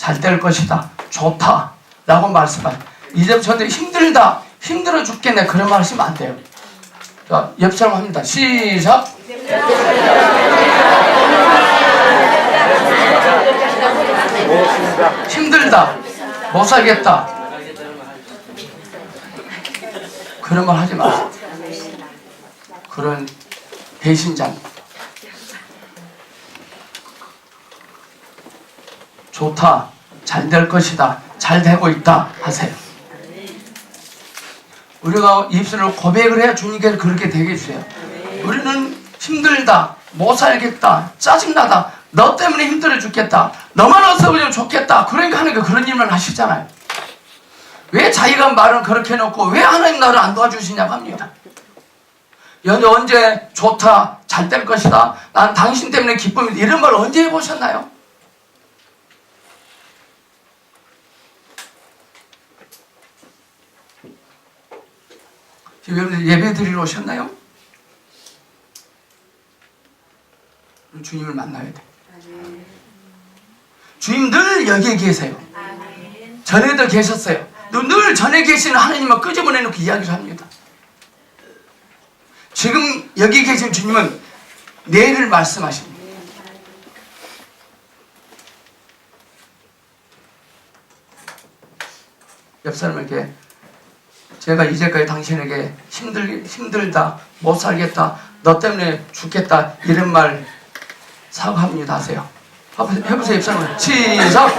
잘 될 것이다, 좋다 라고 말씀하세요. 이제부터 힘들다, 힘들어 죽겠네 그런 말 하시면 안 돼요. 자, 옆 사람 합니다. 시작. 힘들다, 못 살겠다 그런 말 하지 마세요. 그런 배신자입니다. 좋다, 잘 될 것이다, 잘 되고 있다 하세요. 우리가 입술로 고백을 해야 주님께서 그렇게 되게 해주세요. 우리는 힘들다, 못 살겠다, 짜증나다, 너 때문에 힘들어 죽겠다, 너만 없어보면 좋겠다 그러니까 하는 거 그런 일만 하시잖아요. 왜 자기가 말을 그렇게 해놓고 왜 하나님 나를 안 도와주시냐고 합니다. 언제 좋다, 잘 될 것이다, 난 당신 때문에 기쁨이다 이런 말 언제 해보셨나요? 지금 예배 드리러 오셨나요? 주님을 만나야 돼. 주님 늘 여기에 계세요. 전에도 계셨어요. 늘 전에 계시는 하나님만 끄집어내놓고 이야기를 합니다. 지금 여기 계신 주님은 내일을 말씀하십니다. 옆 사람에게 제가 이제까지 당신에게 힘들다, 못 살겠다, 너 때문에 죽겠다 이런 말 사과합니다 하세요. 해보세요. 옆 사람은 시작.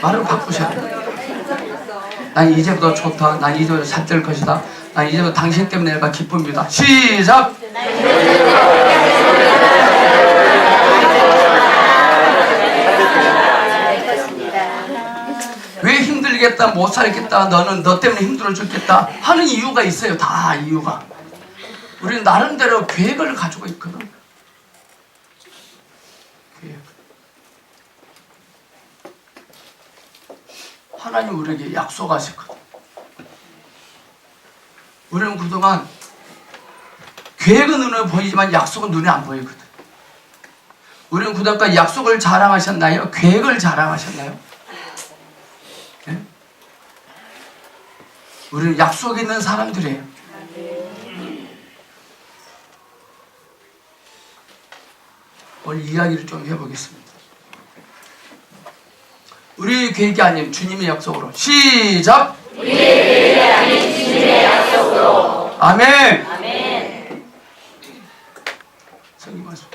말을 바꾸셔야 돼요. 난 이제부터 좋다, 난 이제부터 잘 될 것이다, 난 이제부터 당신 때문에 내가 기쁩니다. 시작. 왜 힘들겠다, 못 살겠다, 너는 너 때문에 힘들어 죽겠다 하는 이유가 있어요. 다 이유가. 우리는 나름대로 계획을 가지고 있거든. 계획. 하나님 우리에게 약속하셨거든. 우리는 그동안 계획은 눈에 보이지만 약속은 눈에 안 보이거든. 우리는 그동안 약속을 자랑하셨나요? 계획을 자랑하셨나요? 네? 우리는 약속 있는 사람들이에요. 오늘 이야기를 좀 해보겠습니다. 우리의 계획이 아닌 주님의 약속으로 시작! 우리의 계획이 아닌 주님의 약속으로 아멘! 아멘. 성경 말씀.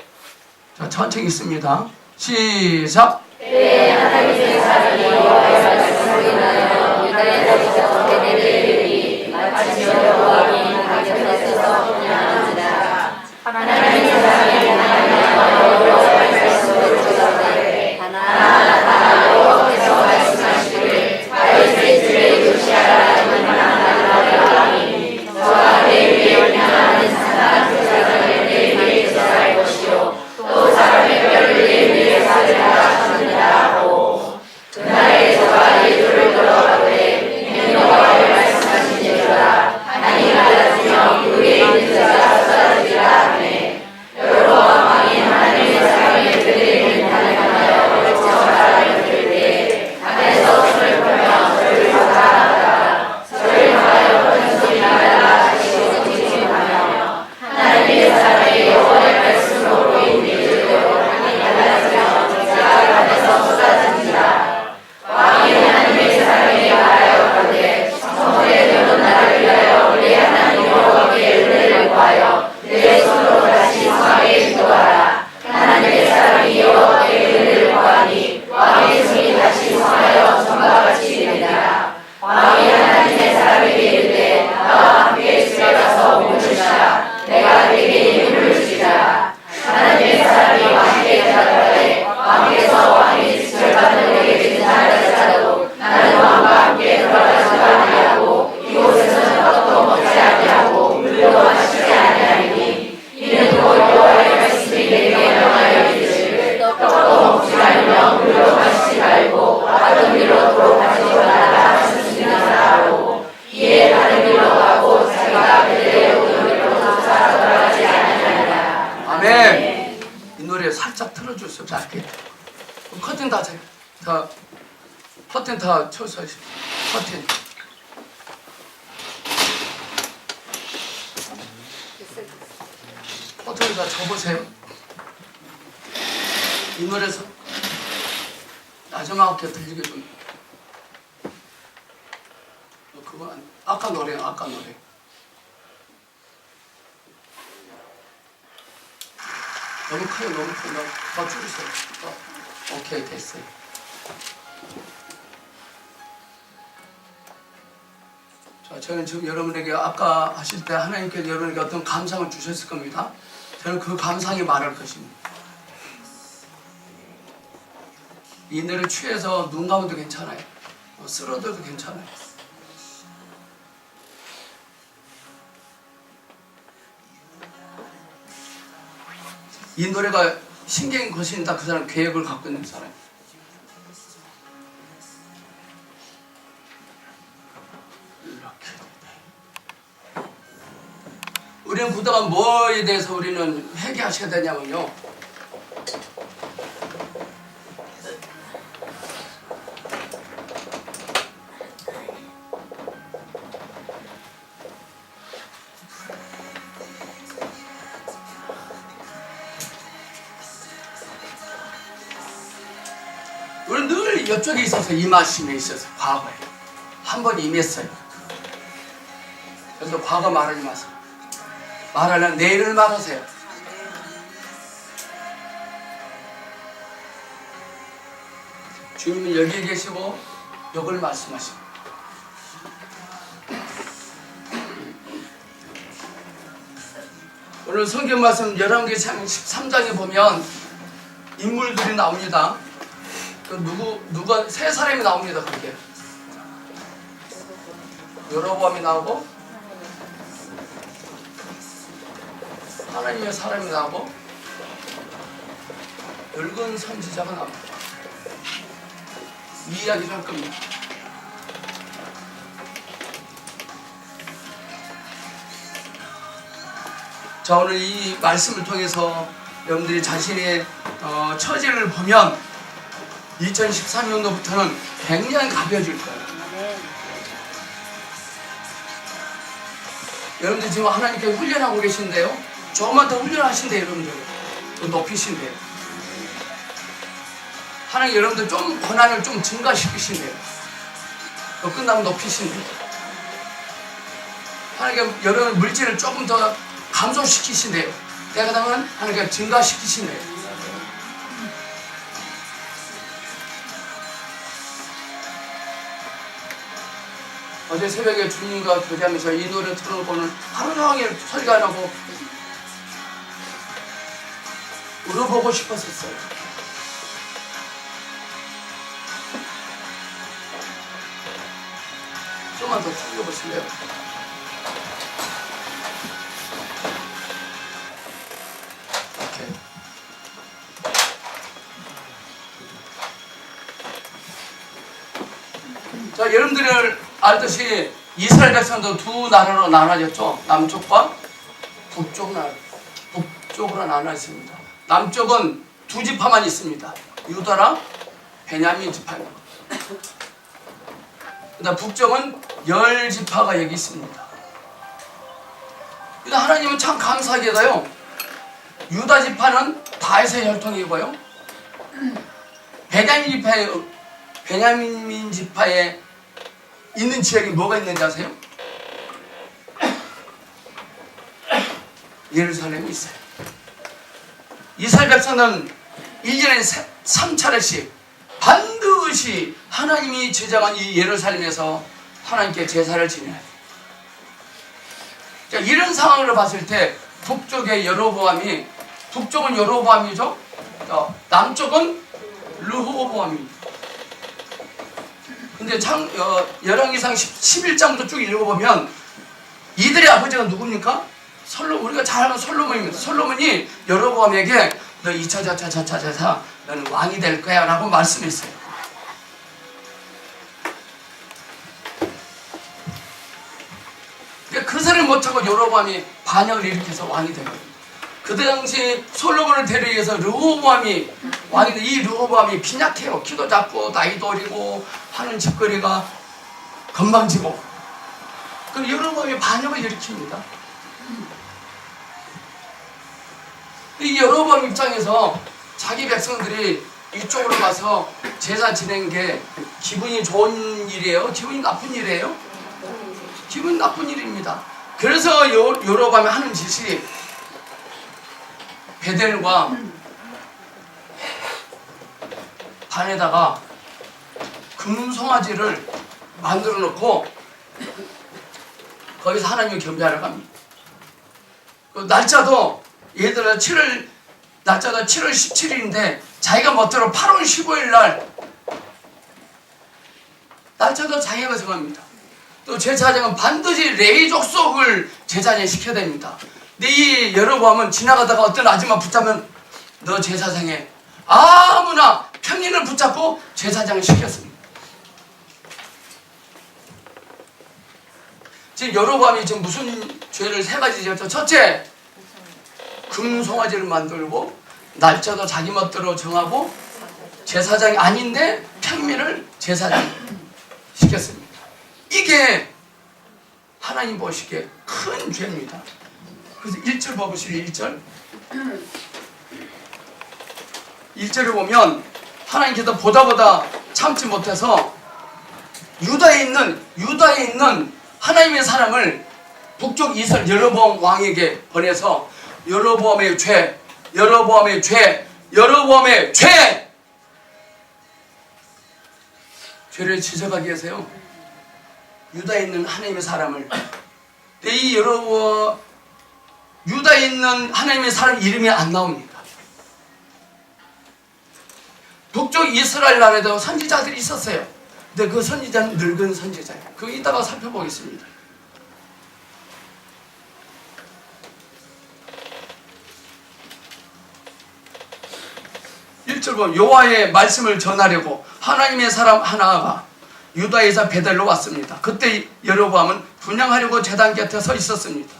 자, 천천히 있습니다. 시작! 때에 하나님의 사랑이 여호와의 소리나요 유다에서 베들레헴이 마치 여호와의 가격에서 그냥하니라. 하나님의 사랑이 하나님과 여호와의 소리를 조사하되 하나 여호와께서 말씀하시기를 다윗의 집에 요시야라 하니 저와 내 위에 명하는 사람 그 사람의 내 위에 할 것이요 또 사람의 뼈를 내 위에 사리라 하느니라 하고 그날에 저가 예루를 걸어가되 여호와 하세요. 다 커튼 다 쳐주세요. 커튼. 커튼을 다 접으세요. 이 노래에서 마지막에 들리게 좀. 그거 아까 노래야, 아까 노래. 너무 커요, 너무 커요. 더 줄이세요. 오케이, 됐어요. 자, 저는 지금 여러분에게 아까 하실 때 하나님께서 여러분에게 어떤 감상을 주셨을 겁니다. 저는 그 감상이 말할 것입니다. 이 노래를 취해서 눈 감아도 괜찮아요. 쓰러져도 괜찮아요. 이 노래가 신경 거신다 그 사람 계획을 갖고 있는 사람. 이렇게. 우리는 그동안 뭐에 대해서 우리는 회개하셔야 되냐면요. 우리는 늘 이쪽에 있어서 임하심에 있어서 과거에 한 번 임했어요. 그래서 과거 말하지 마세요. 말하려면 내일을 말하세요. 주님은 여기에 계시고 이걸 말씀하시고 오늘 성경 말씀 열왕기상 13장에 보면 인물들이 나옵니다. 누가 세 사람이 나옵니다. 그게 여로보암이 나오고 하나님의 사람이 나오고 늙은 선지자가 나옵니다. 이 이야기를 할 겁니다. 자, 오늘 이 말씀을 통해서 여러분들이 자신의 처지를 보면 2013년도부터는 굉장히 가벼워질 거예요. 여러분들 지금 하나님께 훈련하고 계신데요. 조금만 더 훈련하신대요. 여러분들 더 높이신대요. 하나님 여러분들 좀 권한을 좀 증가시키신대요. 또 끝나면 높이신대요. 하나님 여러분 물질을 조금 더 감소시키신대요. 때가 되면 하나님 증가시키신대요. 어제 새벽에 주님과 교제하면서 이 노래 틀어놓고는 하루 종일 설교 안 하고 울어보고 싶었었어요. 좀만 더 틀려보실래요? 오케이. 자, 여러분들을 알듯이 이스라엘 백성도 두 나라로 나눠졌죠. 남쪽과 북쪽으로 나눠졌습니다. 남쪽은 두 지파만 있습니다. 유다랑 베냐민 지파입니다. 그다음 북쪽은 10지파가 여기 있습니다. 그러니까 하나님은 참 감사하게도요. 유다 지파는 다윗의 혈통이고요. 베냐민 지파에 있는 지역이 뭐가 있는지 아세요? 예루살렘이 있어요. 이스라엘 백성은 1년에 3차례씩 반드시 하나님이 제정한 이 예루살렘에서 하나님께 제사를 지내요. 자, 이런 상황을 봤을 때 북쪽은 여로보암이죠. 남쪽은 르호보암입니다. 근데 열왕기상 11장부터 쭉 읽어보면 이들의 아버지가 누굽니까? 우리가 잘 아는 솔로몬입니다. 솔로몬이 여로보암에게 너 2차차차차차차 너는 왕이 될 거야 라고 말씀했어요. 그 소리를 못하고 여로보암이 반역을 일으켜서 왕이 된 거예요. 그 당시 솔로몬을 데리기 위해서 르호보암이 왕인데 이 르호보암이 빈약해요. 키도 작고 나이도 어리고 하는 짓거리가 건방지고. 그럼 여로보암이 반역을 일으킵니다. 이 여로보암 입장에서 자기 백성들이 이쪽으로 가서 제사 지낸 게 기분이 좋은 일이에요? 기분이 나쁜 일이에요? 기분 나쁜 일입니다. 그래서 여로보암이 하는 짓이 베델과 단에다가 금송아지를 만들어 놓고 거기서 하나님을 경배하러 갑니다. 그 날짜도 예를 들어 날짜가 7월 17일인데 자기가 멋대로 8월 15일 날 날짜도 자기가 정합니다. 또 제사장은 반드시 레위 족속을 제사장에 시켜야 됩니다. 근데 이 여로보암은 지나가다가 어떤 아줌마 붙잡으면 너 제사장에 아무나 평인을 붙잡고 제사장을 시켰습니다. 지금 여로보암이 지금 무슨 죄를 3가지 지었죠. 첫째, 금송아지를 만들고 날짜도 자기 멋대로 정하고 제사장이 아닌데 평민을 제사장 시켰습니다. 이게 하나님 보시기에 큰 죄입니다. 그래서 1절 봐보시죠. 1절을 보면 하나님께서 보다 참지 못해서 유다에 있는 하나님의 사람을 북쪽 이스라엘 여로보암 왕에게 보내서 여로보암의 죄, 죄를 지적하기 위해서요. 유다에 있는 하나님의 사람을. 이 유다에 있는 하나님의 사람 이름이 안 나옵니다. 북쪽 이스라엘 나라에도 선지자들이 있었어요. 근데 그 선지자는 늙은 선지자예요. 그거 이따가 살펴보겠습니다. 1절 보면 여호와의 말씀을 전하려고 하나님의 사람 하나가 유다에서 베델로 왔습니다. 그때 여로보암은 분향하려고 제단 곁에 서 있었습니다.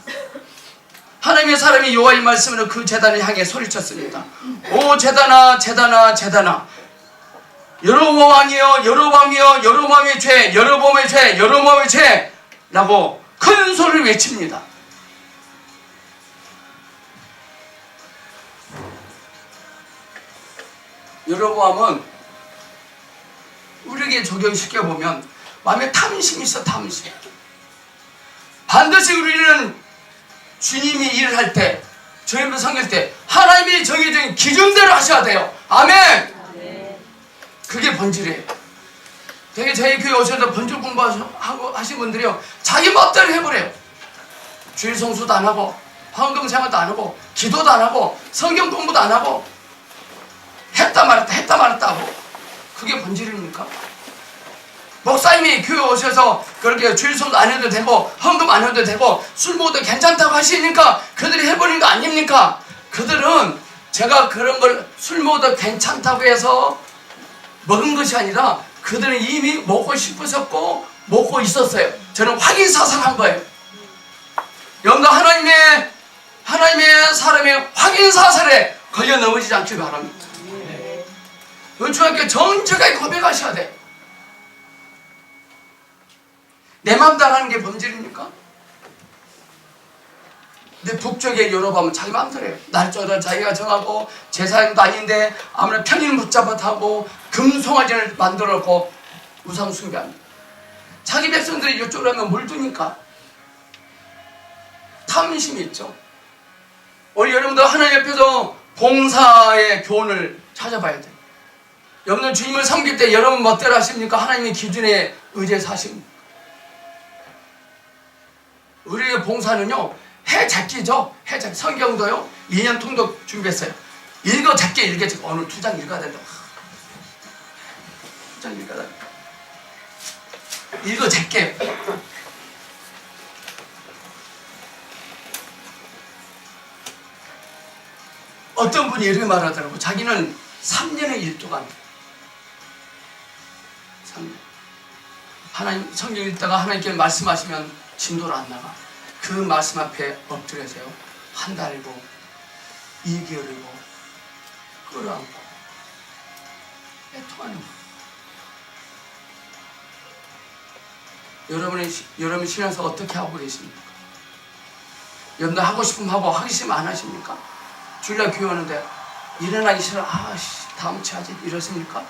하나님의 사람이 여호와의 말씀으로 그 제단을 향해 소리쳤습니다. 오 제단아 제단아 제단아 여로보암이여 여로보암이여 여로보암의 죄 여로보암의 죄 여로보암의 죄 라고 큰 소리를 외칩니다. 여로보암은 우리에게 적용시켜보면 마음에 탐심이 있어. 탐심. 반드시 우리는 주님이 일을 할 때 주님을 섬길 때 하나님이 정해진 기준대로 하셔야 돼요. 아멘. 그게 본질이에요. 되게 저희 교회 오셔서 본질 공부하고 하신 분들이요 자기 멋대로 해버려요. 주일 성수도 안 하고 헌금 생활도 안 하고 기도도 안 하고 성경 공부도 안 하고 했다 말았다 하고. 그게 본질입니까? 목사님이 교회 오셔서 그렇게 주일 성수 안 해도 되고 헌금 안 해도 되고 술 먹어도 괜찮다고 하시니까 그들이 해버리는 거 아닙니까? 그들은 제가 그런 걸 술 먹어도 괜찮다고 해서 먹은 것이 아니라 그들은 이미 먹고 싶으셨고 먹고 있었어요. 저는 확인사살한 거예요. 여러분들 하나님의 사람의 확인사살에 걸려 넘어지지 않길 바랍니다. 주님께 정직하게 고백하셔야 돼. 내 마음대로 하는 게 범죄입니까? 근데 북쪽에 여로보암은 자기 마음대로 해요. 날짜를 자기가 정하고 제사장도 아닌데 아무나 편의를 붙잡아 타고 금송아지를 만들어 놓고 우상 숭배합니다. 자기 백성들이 이쪽으로 하면 뭘 두니까? 탐심이 있죠. 우리 여러분들 하나님 옆에서 봉사의 교훈을 찾아봐야 돼요. 여러분들 주님을 섬길 때 여러분 멋대로 하십니까? 하나님의 기준에 의지해서 하십니까? 우리의 봉사는요 해잡기죠. 해잡기. 성경도요 2년 통독 준비했어요. 읽어 잡기 오늘 2장 읽어야 된다. 2장 읽어야 된다. 읽어 잡기. 어떤 분이 이렇게 말하더라고. 자기는 3년의 일 동안 3년 하나님 성경 읽다가 하나님께 말씀하시면 진도를 안 나가. 그 말씀 앞에 엎드려서요 1달이고 2개월이고 끌어안고 애통하는 거예요. 여러분 신앙생활 어떻게 하고 계십니까? 여러분들 하고 싶으면 하고 하기 싫으면 안 하십니까? 주일날 교회 오는데 일어나기 싫어. 다음 주 하지. 이러십니까?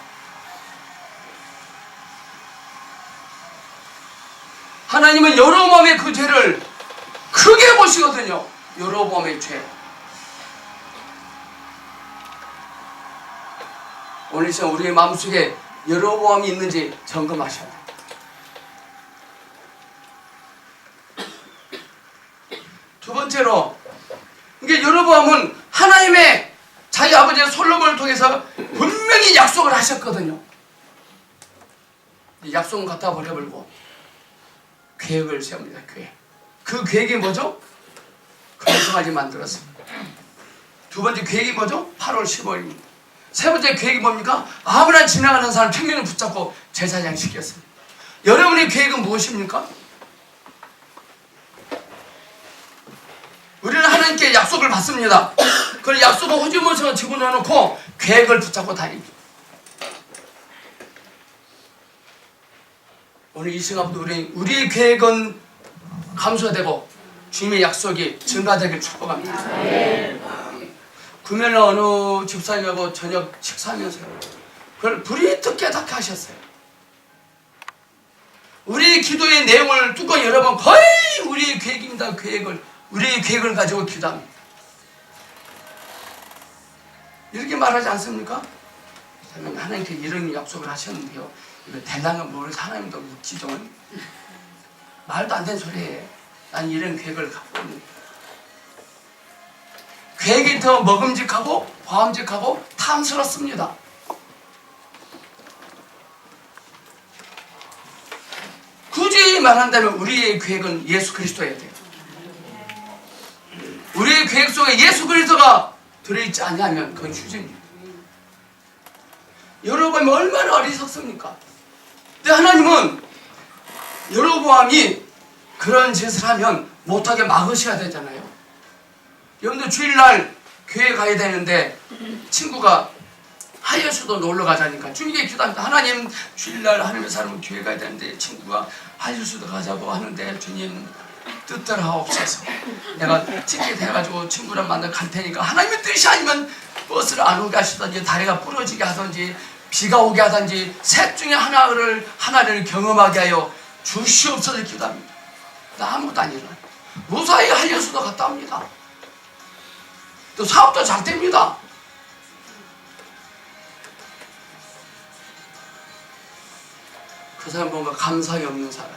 하나님은 여로보암의 그 죄를 크게 보시거든요. 여로보암의 죄. 오늘 이 시간 우리의 마음속에 여로보암이 있는지 점검하셔야 돼요. 두 번째로, 이게 여로보암은 하나님의 자기 아버지 솔로몬을 통해서 분명히 약속을 하셨거든요. 이 약속은 갖다 버려버리고 계획을 세웁니다. 계획. 그 계획이 뭐죠? 금송아지 만들었습니다. 두 번째 계획이 뭐죠? 8월 15일입니다. 세 번째 계획이 뭡니까? 아무나 지나가는 사람 평면을 붙잡고 제사장 시켰습니다. 여러분의 계획은 무엇입니까? 우리는 하나님께 약속을 받습니다. 그 약속을 호주머니에 집어넣어놓고 계획을 붙잡고 다닙니다. 오늘 이 시간부터 우리의 계획은 감소되고 주님의 약속이 증가되길 축복합니다. 구면을 어느 집사님하고 저녁 식사하면서 그걸 불이득 깨닫게 하셨어요. 우리 기도의 내용을 뚜껑 열어보면 거의 우리의 계획입니다. 우리의 계획을 가지고 기도합니다. 이렇게 말하지 않습니까? 하나님께 이런 약속을 하셨는데요. 이거 대단한 뭘 하나님도 묵지종은 말도 안 되는 소리예요. 난 이런 계획을 갖고 있는데. 계획이 더 먹음직하고 과음직하고 탐스럽습니다. 굳이 말한다면 우리의 계획은 예수 그리스도여야 돼요. 우리의 계획 속에 예수 그리스도가 들어있지 않냐면 그건 휴전입니다. 여로보암이 얼마나 어리석습니까? 근데 하나님은 여로보암이 그런 짓을 하면 못하게 막으셔야 되잖아요. 여러분들 주일날 교회 가야 되는데 친구가 하이어스도 놀러 가자니까 주님께 기도합니다. 하나님, 주일날 하나님의 사람은 교회 가야 되는데 친구가 하이어스도 가자고 하는데 주님 뜻대로 하옵소서. 내가 티켓 해가지고 친구랑 만나 갈 테니까 하나님의 뜻이 아니면 버스를 안 오게 하시든지 다리가 부러지게 하든지 비가 오게 하든지 셋 중에 하나를 경험하게 하여 주시옵소서 기도합니다. 나 아무것도 안 일어나요. 무사히 하이어스도 갔다 옵니다. 또 사업도 잘 됩니다. 그 사람 뭔가 감사히 없는 사람.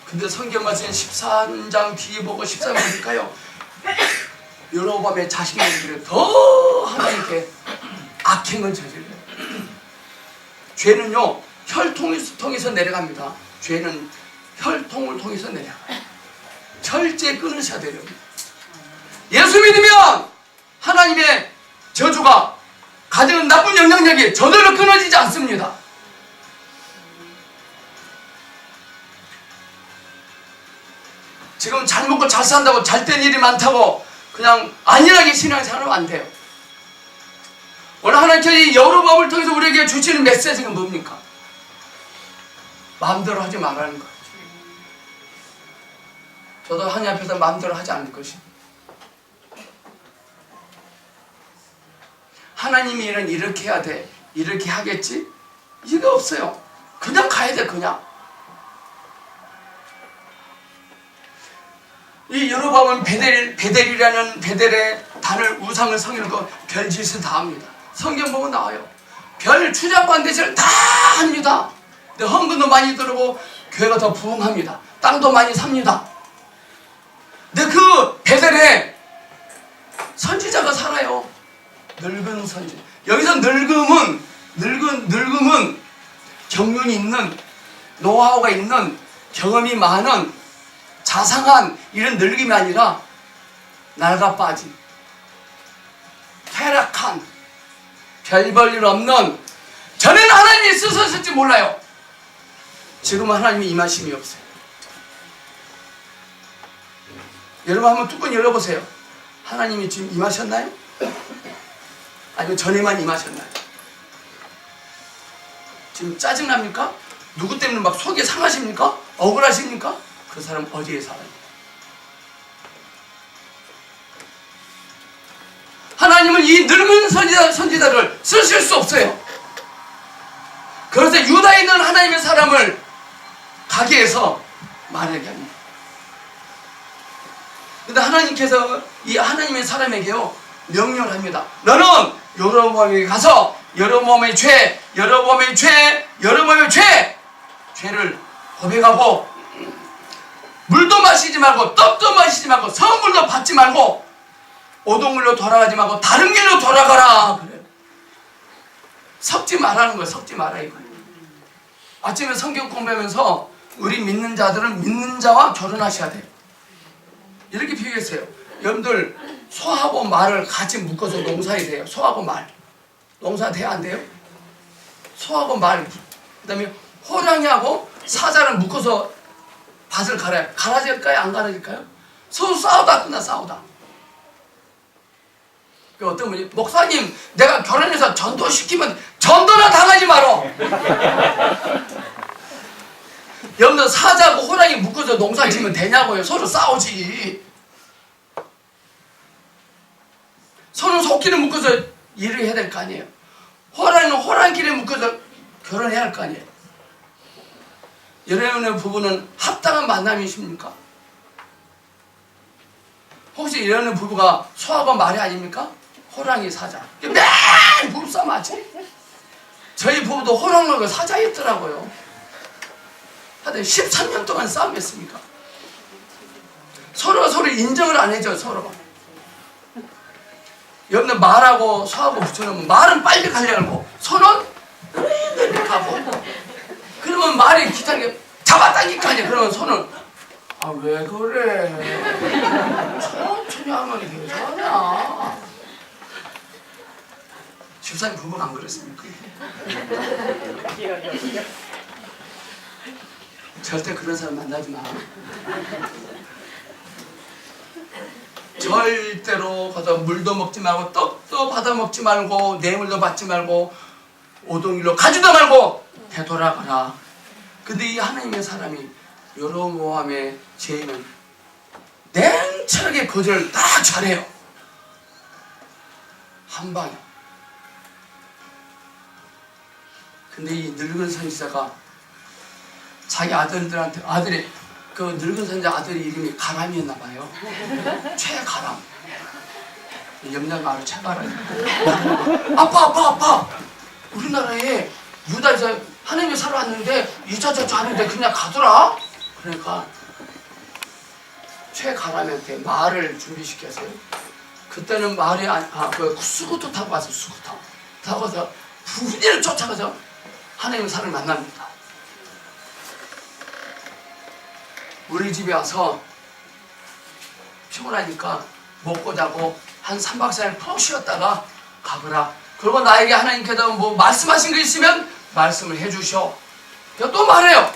근데 성경 말씀 13장 뒤에 보고 13장 보니까요, 여로보암의 자식들이 더 하나님께 악행을 저질러요. 죄는요 혈통을 통해서 내려갑니다. 죄는 혈통을 통해서 내려가요. 철저히 끊으셔야 돼요. 예수 믿으면 하나님의 저주가 가진 나쁜 영향력이 저절로 끊어지지 않습니다. 지금 잘 먹고 잘 산다고 잘 된 일이 많다고 그냥 안일하게 신앙생활하면 안 돼요. 오늘 하나님께서 이 여로보암을 통해서 우리에게 주시는 메시지가 뭡니까? 마음대로 하지 말라는 거예요. 저도 하나님 앞에서 마음대로 하지 않을 것입니다. 하나님이 이렇게 해야 돼, 이렇게 하겠지? 이게 없어요. 그냥 가야 돼. 그냥. 이 여로보암은 베델이라는 베델의 단을 우상을 섬기고 별짓을 다 합니다. 성경 보면 나와요. 별 추잡반대짓을 다 합니다. 근데 헌금도 많이 들어오고 교회가 더 부흥합니다. 땅도 많이 삽니다. 근데 그 베델에 선지자가 살아요. 늙은 선지. 여기서 늙음은 경륜이 있는, 노하우가 있는, 경험이 많은, 자상한 이런 늙음이 아니라 낡아 빠진, 퇴락한, 별 볼 일 없는, 전에는 하나님이 쓰셨을지 몰라요. 지금은 하나님이 임하심이 없어요. 여러분 한번 뚜껑 열어보세요. 하나님이 지금 임하셨나요? 아니면 전에만 임하셨나요? 지금 짜증납니까? 누구 때문에 막 속이 상하십니까? 억울하십니까? 그 사람 어디에 살아요? 하나님은 이 늙은 선지자를 쓰실 수 없어요. 그래서 유다에 있는 하나님의 사람을 가게 해서 말하게 합니다. 근데 하나님께서 이 하나님의 사람에게요 명령을 합니다. 너는 여로보암에게 가서 여로보암의 죄, 여로보암의 죄, 여로보암의 죄를 고백하고 물도 마시지 말고 떡도 마시지 말고 선물도 받지 말고 오동물로 돌아가지 말고 다른 길로 돌아가라. 그래요. 섞지 말라는 거예요. 섞지 마라 이거예요. 아침에 성경 공부하면서 우리 믿는 자들은 믿는 자와 결혼하셔야 돼요. 이렇게 비교했어요. 여러분들 소하고 말을 같이 묶어서 농사해야 돼요. 소하고 말. 농사 돼야 안 돼요? 소하고 말. 그 다음에 호랑이하고 사자를 묶어서 밭을 갈아요. 갈아질까요? 안 갈아질까요? 서로 싸우다 끝나 싸우다. 어떤 분이 목사님 내가 결혼해서 전도시키면 전도나 당하지 마라. 여러분들 사자하고 호랑이 묶어서 농사 지면 되냐고요. 서로 싸우지. 서로 속기를 묶어서 일을 해야 될 거 아니에요. 호랑이는 호랑이끼리 묶어서 결혼해야 할 거 아니에요. 여러분의 부부는 합당한 만남이십니까? 혹시 이러는 부부가 소하고 말이 아닙니까? 호랑이 사자. 매일 부부싸움 하지. 저희 부부도 호랑이가 사자였더라고요. 하여튼 13년 동안 싸움했습니까? 서로가 서로 인정을 안 해줘요. 서로가. 여러분들 말하고 소하고 붙여놓으면 말은 빨리 가려고 소는 이렇게 가고 그러면 말이 기타게 잡아당기까지 그러면 소는 아 왜 그래 천천히 하면 괜찮아. 집사님 부부가 안 그랬습니까? 절대 그런 사람 만나지 마. 절대로 가서 물도 먹지 말고 떡도 받아 먹지 말고 뇌물도 받지 말고 오동일로 가지도 말고 되돌아가라. 근데 이 하나님의 사람이 여로보암의 죄는 냉철하게 거절을 딱 잘해요. 한 방에. 근데 이 늙은 선지자가 자기 아들들한테 아들이 그 늙은 선지자 아들의 이름이 가람이었나 봐요. 최가람. 염려 말을 최가람. 아빠. 우리나라에 유다에서 하나님이 살아왔는데 이자저자 하는데 그냥 가더라. 그러니까 최가람한테 말을 준비시켰어요. 그때는 말이 그 수구터 타고 왔어요. 수구터 타고 와서 부디를 쫓아가서 하나님의 사람을 만납니다. 우리 집에 와서 피곤하니까 먹고 자고 한 3박 4일 푹 쉬었다가 가거라. 그리고 나에게 하나님께서 뭐 말씀하신 거 있으면 말씀을 해주셔. 또 말해요.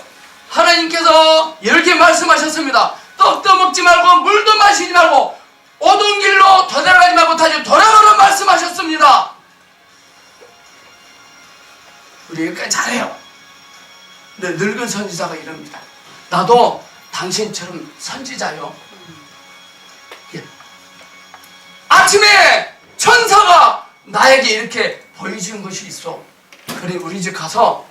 하나님께서 이렇게 말씀하셨습니다. 떡도 먹지 말고 물도 마시지 말고 오던 길로 돌아가지 말고 다시 돌아가라 말씀하셨습니다. 우리 여기까지 잘해요. 근데 늙은 선지자가 이럽니다. 나도 당신처럼 선지자요. 예. 아침에 천사가 나에게 이렇게 보여준 것이 있어. 그래 우리 집 가서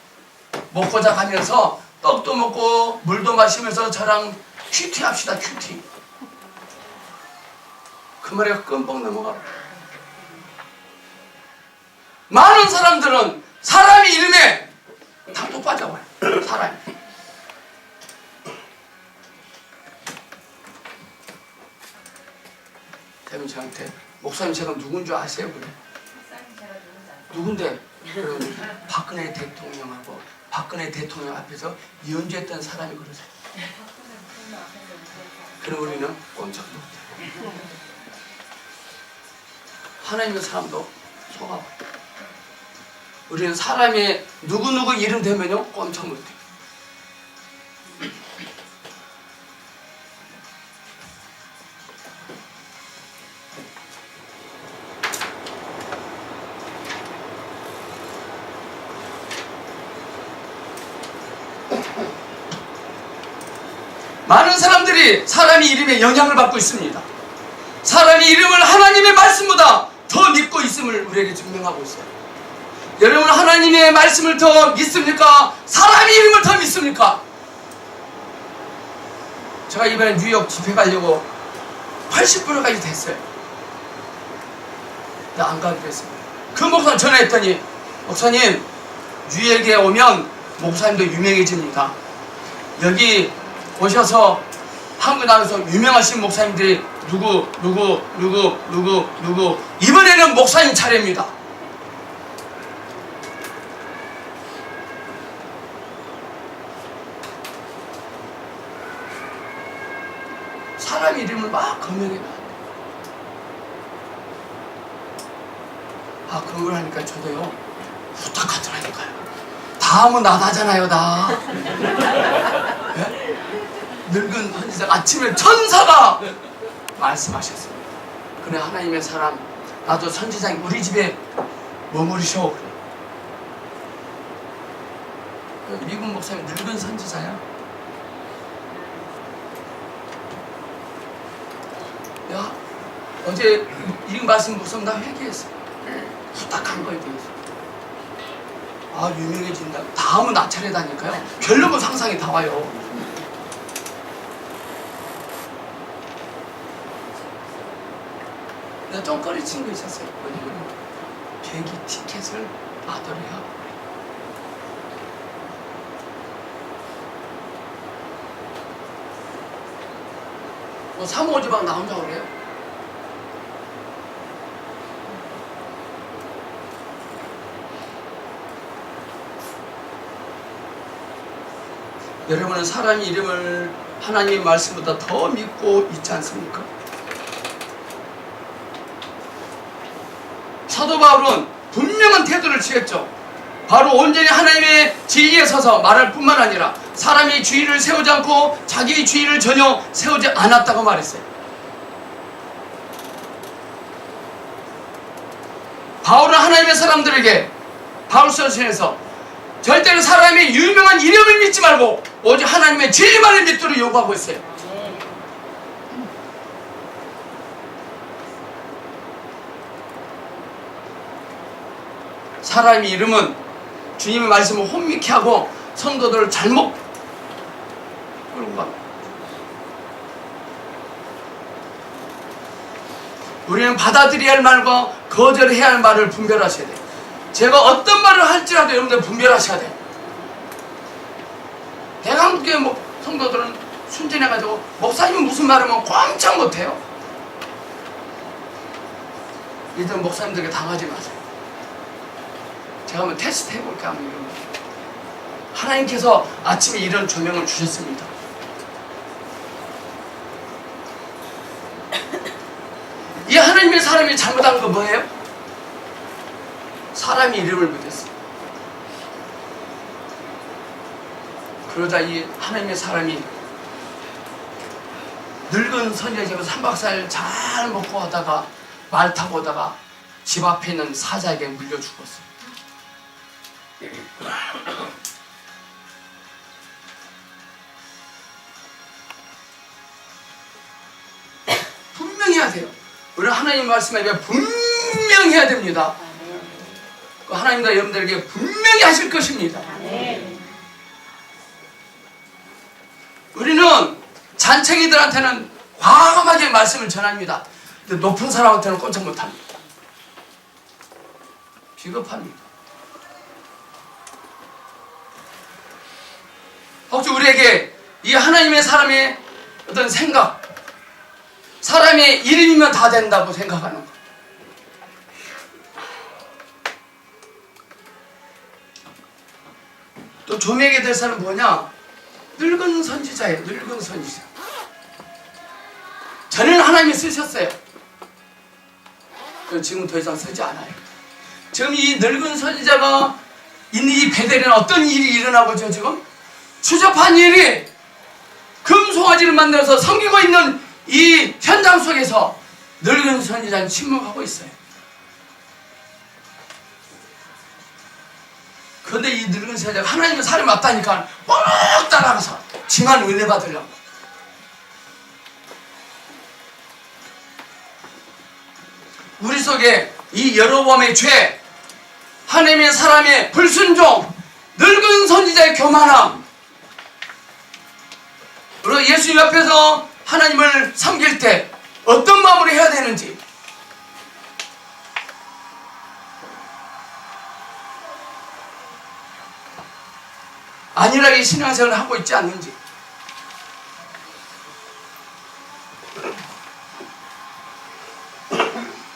먹고자 가면서 떡도 먹고 물도 마시면서 저랑 큐티 합시다. 큐티. 그 말에 끔뻑 넘어가. 많은 사람들은 사람이 이름에 다 또 빠져봐요. 사람이. 대면 저한테 목사님 제가 누군 줄 아세요? 그래. 누군데? 박근혜 대통령하고 박근혜 대통령 앞에서 연주했던 사람이 그러세요. 그럼 우리는 꼼짝 못해요. 하나님의 사람도 속아봐요. 우리는 사람의 누구누구 이름 되면요 꼼짝 못해요. 많은 사람들이 사람의 이름에 영향을 받고 있습니다. 사람의 이름을 하나님의 말씀보다 더 믿고 있음을 우리에게 증명하고 있어요. 여러분, 하나님의 말씀을 더 믿습니까? 사람의 이름을 더 믿습니까? 제가 이번에 뉴욕 집회 가려고 80%까지 됐어요. 근데 안 가기로 했어요. 그 목사 전화했더니, 목사님, 뉴욕에 오면 목사님도 유명해집니다. 여기 오셔서 한국 나라에서 유명하신 목사님들이 누구 이번에는 목사님 차례입니다. 사람 이름을 막 거명해 놔. 그런 걸 하니까 저도요 부탁하더라니까요. 다음은 나다잖아요, 나. 네? 늙은 선지자 아침에 천사가 말씀하셨어요. 그래, 하나님의 사람, 나도 선지자인 우리 집에 머무르셔. 미국 목사님 늙은 선지자야. 야, 어제 이 말씀 무슨 나 회개했어. 부탁한 거에 대해서. 유명해진다. 다음은 나 차례다니까요. 별로고 상상이 다 와요. 내가 좀 꺼리친 거 있었어요. 왜냐면 비행기 티켓을 아들이야. 사모지방 나 혼자 그래요. 여러분은 사람의 이름을 하나님의 말씀보다 더 믿고 있지 않습니까? 사도 바울은 분명한 태도를 취했죠. 바로 온전히 하나님의 진리에 서서 말할 뿐만 아니라 사람이 주의를 세우지 않고 자기의 주의를 전혀 세우지 않았다고 말했어요. 바울은 하나님의 사람들에게 바울서신에서 절대로 사람의 유명한 이름을 믿지 말고 오직 하나님의 진리만을 믿도록 요구하고 있어요. 사람의 이름은 주님의 말씀을 혼미케 하고 성도들을 잘못 끌고 갑니다. 우리는 받아들여야 할 말과 거절해야 할 말을 분별하셔야 돼요. 제가 어떤 말을 할지라도 여러분들 분별하셔야 돼요. 대한민국의 성도들은 순진해가지고 목사님이 무슨 말하면 꼼짝 못해요. 이들 목사님들에게 당하지 마세요. 제가 한번 테스트 해볼까 하면 이런 거예요. 하나님께서 아침에 이런 조명을 주셨습니다. 이 하나님의 사람이 잘못한 거 뭐예요? 사람의 이름을 믿었어요. 그러자 이 하나님의 사람이 늙은 선지자 집에서 3박 4일 잘 먹고 하다가 말 타고 오다가 집 앞에 있는 사자에게 물려 죽었어요. 분명히 해야 돼요. 우리 하나님 말씀에 대해 분명히 해야 됩니다. 하나님도 여러분들에게 분명히 하실 것입니다. 우리는 잔챙이들한테는 과감하게 말씀을 전합니다. 근데 높은 사람한테는 꼼짝 못합니다. 비겁합니다. 혹시 우리에게 이 하나님의 사람의 어떤 생각, 사람의 이름이면 다 된다고 생각하는 것, 또 조명의 대사는 뭐냐? 늙은 선지자예요. 늙은 선지자. 전에는 하나님이 쓰셨어요. 지금 더 이상 쓰지 않아요. 지금 이 늙은 선지자가 있는 이 베델에는 어떤 일이 일어나고 있죠? 지금 추접한 일이 금송아지를 만들어서 섬기고 있는 이 현장 속에서 늙은 선지자는 침묵하고 있어요. 그런데 이 늙은 선지자가 하나님의 사람이 맞다니까 꼭 따라가서 징한 은혜 받으려고. 우리 속에 이 여로보암의 죄, 하나님의 사람의 불순종, 늙은 선지자의 교만함, 그리고 예수님 앞에서 하나님을 섬길 때 어떤 마음으로 해야 되는지, 안일하게 신앙생활을 하고 있지 않는지,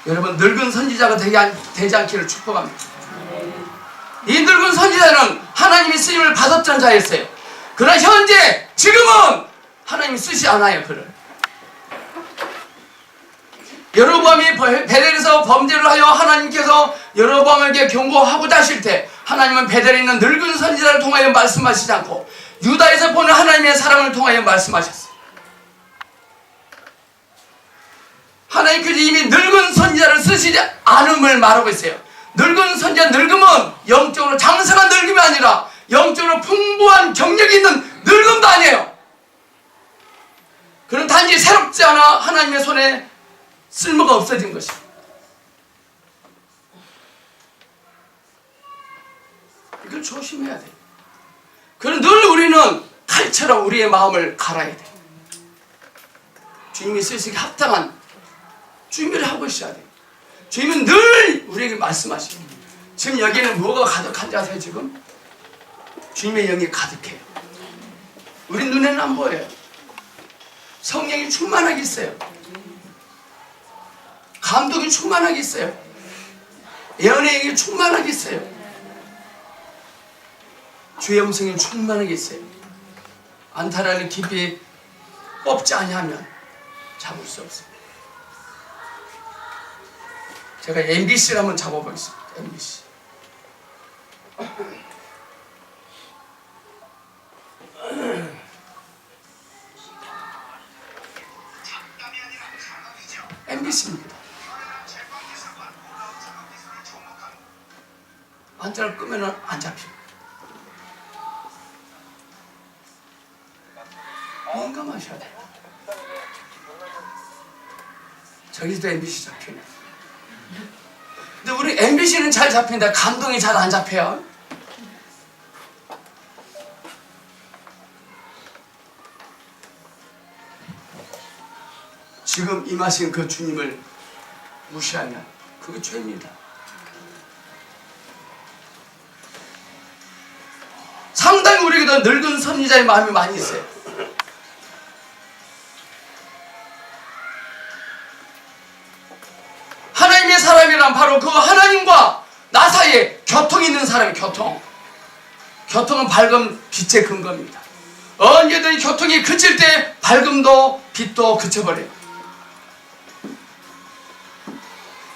여러분 늙은 선지자가 되지 않기를 축복합니다. 이 늙은 선지자는 하나님이 쓰임을 받았던 자였어요. 그러나 현재 지금은 하나님이 쓰지 않아요. 그를 여로보암이 베델에서 범죄를 하여 하나님께서 여로보암에게 경고하고자 하실 때 하나님은 베델에 있는 늙은 선지자를 통하여 말씀하시지 않고 유다에서 보는 하나님의 사람을 통하여 말씀하셨어요. 하나님께서 이미 늙은 선지자를 쓰시지 않음을 말하고 있어요. 늙은 선지자, 늙음은 영적으로 장성한 늙음이 아니라 영적으로 풍부한 경력이 있는 늙음도 아니에요. 그는 단지 새롭지 않아 하나님의 손에 쓸모가 없어진 것입니다. 이걸 조심해야 돼요. 그는 늘 우리는 칼처럼 우리의 마음을 갈아야 돼요. 주님이 쓰시기 합당한 준비를 하고 있어야 돼요. 주님은 늘 우리에게 말씀하십니다. 지금 여기는 뭐가 가득한지 아세요? 지금 주님의 영이 가득해요. 우리 눈에는 안 보여요. 성령이 충만하게 있어요. 감독이 충만하게 있어요. 예언의 영이 충만하게 있어요. 주의 음성이 충만하게 있어요. 안타라를 깊이 뽑지 아니하면 잡을 수 없습니다. 제가 MBC를 한번 잡아보겠습니다. MBC. MBC입니다. 안타를 끄면은 안 잡힙니다. 민감하셔야 돼요. 저기서도 MBC 잡히네. 근데 우리 MBC는 잘 잡힌다. 감동이 잘 안 잡혀요. 지금 임하신 그 주님을 무시하면 그게 죄입니다. 상당히 우리에게 더 늙은 선지자의 마음이 많이 있어요. 하나님의 사람이란 바로 그 하나님과 나 사이에 교통이 있는 사람이 교통은 밝음 빛의 근거입니다. 언제든지 교통이 그칠 때 밝음도 빛도 그쳐버려요.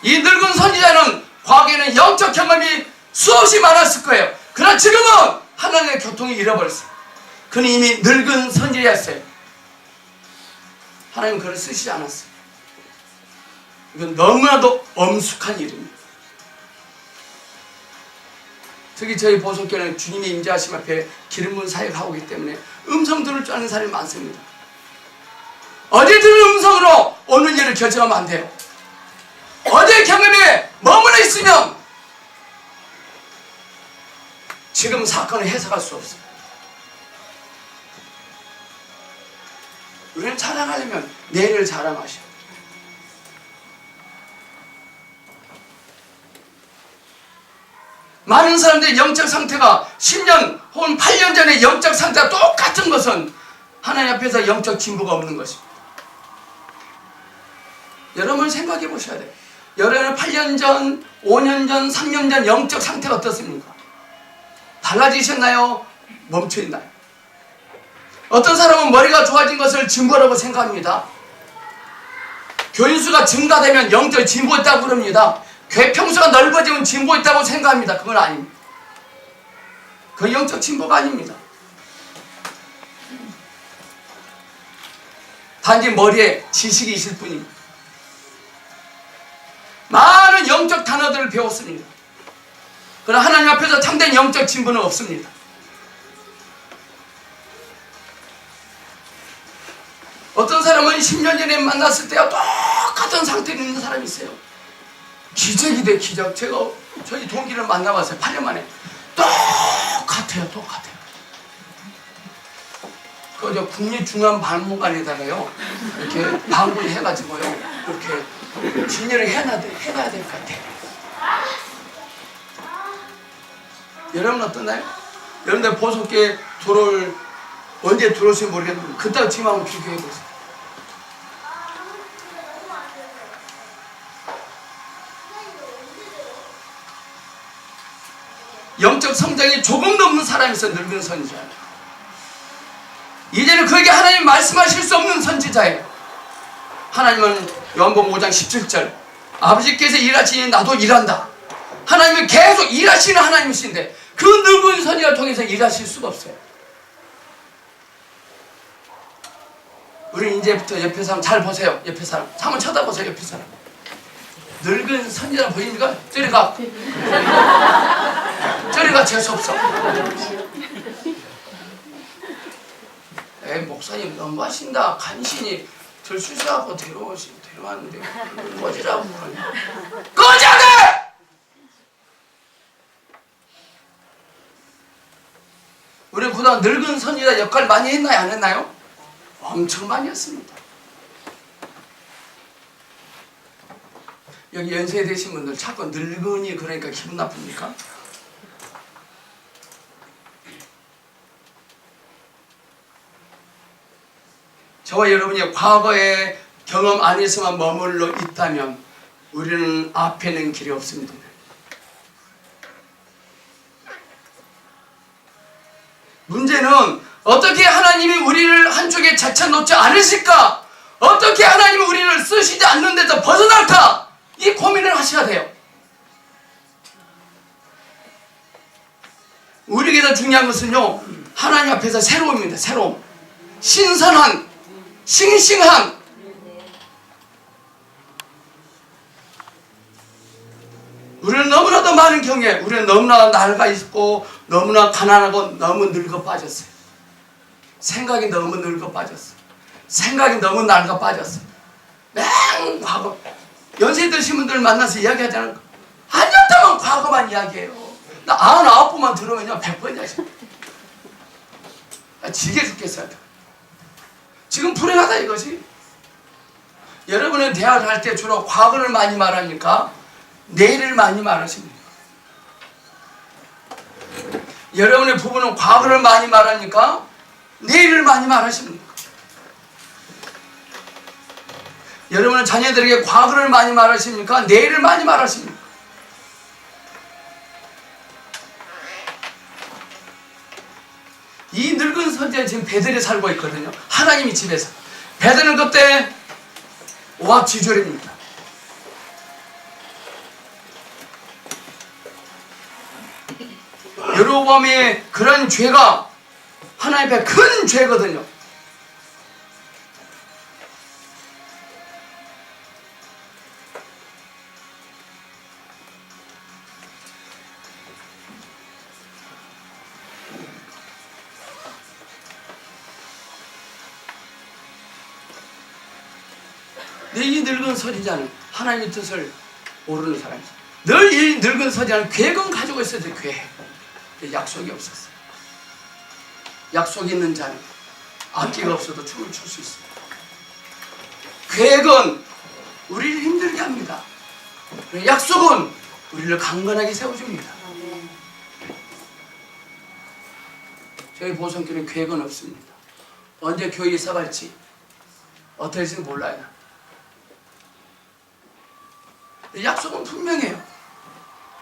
이 늙은 선지자는 과거에는 영적 경험이 수없이 많았을 거예요. 그러나 지금은 하나님의 교통이 잃어버렸어요. 그는 이미 늙은 선지자였어요. 하나님은 그를 쓰시지 않았어요. 이건 너무나도 엄숙한 일입니다. 특히 저희 보석교회는 주님의 임재하심 앞에 기름 부은 사역하고 있기 때문에 음성 들을 줄 아는 사람이 많습니다. 어제 들은 음성으로 오늘 일을 결정하면 안 돼요. 어제 경험에 머물러 있으면 지금 사건을 해석할 수 없어요. 우리는 자랑하려면 내일을 자랑하셔. 많은 사람들의 영적 상태가 10년 혹은 8년 전의 영적 상태가 똑같은 것은 하나님 앞에서 영적 진보가 없는 것입니다. 여러분 생각해 보셔야 돼요. 여러분은 8년 전, 5년 전, 3년 전 영적 상태가 어떻습니까? 달라지셨나요? 멈춰있나요? 어떤 사람은 머리가 좋아진 것을 증거라고 생각합니다. 교인수가 증가되면 영적 진보했다고 그럽니다. 교회 평수가 넓어지면 진보했다고 생각합니다. 그건 아닙니다. 그건 영적 진보가 아닙니다. 단지 머리에 지식이 있을 뿐입니다. 많은 영적 단어들을 배웠습니다. 그러나 하나님 앞에서 참된 영적 진보는 없습니다. 어떤 사람은 10년 전에 만났을 때와 똑같은 상태에 있는 사람이 있어요. 기적이 돼, 기적. 제가 저희 동기를 만나봤어요. 8년 만에. 똑같아요. 저 국립중앙박물관에다가요, 이렇게 방문을 해가지고요, 이렇게 진열을 해놔야 될 것 같아요. 여러분 어떠나요? 여러분들 보석계 들어올, 언제 들어올지 모르겠는데, 그따 지금 한번 비교해보세요. 영적 성장이 조금도 없는 사람이 있어요. 늙은 선지자예요. 이제는 그에게 하나님 말씀하실 수 없는 선지자예요. 하나님은 요한복음 5장 17절, 아버지께서 일하시니 나도 일한다. 하나님은 계속 일하시는 하나님이신데 그 늙은 선지자를 통해서 일하실 수가 없어요. 우리 이제부터 옆에 사람 잘 보세요. 옆에 사람 한번 쳐다보세요. 옆에 사람 늙은 선지자 보입니까? 저리 가. 저리 가. 재수없어. 에이, 목사님 너무하신다. 간신히 절 수시하고 데려왔는데 꺼지라고. 꺼져야 우리 그동안 늙은 선지자 역할 많이 했나요? 안 했나요? 엄청 많이 했습니다. 여기 연세 되신 분들 자꾸 늙은이 그러니까 기분 나쁩니까? 저와 여러분이 과거의 경험 안에서만 머물러 있다면 우리는 앞에는 길이 없습니다. 문제는 어떻게 하나님이 우리를 한쪽에 제쳐놓지 않으실까? 어떻게 하나님이 우리를 쓰시지 않는 데서 벗어날까? 이 고민을 하셔야 돼요. 우리에게서 중요한 것은요, 하나님 앞에서 새로움입니다. 새로움. 신선한, 싱싱한. 우리는 너무나도 많은 경우에 우리는 너무나 낡아 있고 너무나 가난하고 너무 늙어 빠졌어요. 생각이 너무 늙어 빠졌어요. 생각이 너무 낡아 빠졌어요. 맨 과거. 연세 드신 분들 만나서 이야기하잖아요. 한년동안 과거만 이야기해요. 나 99번만 들으면요 100번 이야기해요. 지게 죽겠어요. 지금 불행하다 이거지. 여러분은 대화를 할 때 주로 과거를 많이 말합니까? 내일을 많이 말하십니까? 여러분의 부부는 과거를 많이 말합니까? 내일을 많이 말하십니까? 여러분은 자녀들에게 과거를 많이 말하십니까? 내일을 많이 말하십니까? 이 늙은 선지자 지금 베델에 살고 있거든요. 하나님이 집에서. 베델은 그때 오합지졸입니다. 여로보암의 그런 죄가 하나님 앞에 큰 죄거든요. 근데 이 늙은 선지자는 하나님의 뜻을 모르는 사람이죠. 늘 이 늙은 선지자는 계획은 가지고 있어야 돼. 계획. 약속이 없었어요. 약속이 있는 자는 악기가 없어도 춤을 출 수 있어요. 계획은 우리를 힘들게 합니다. 약속은 우리를 강건하게 세워줍니다. 저희 보성교회는 계획은 없습니다. 언제 교회 이사 갈지 어떻게 될지 몰라요. 약속은 분명해요.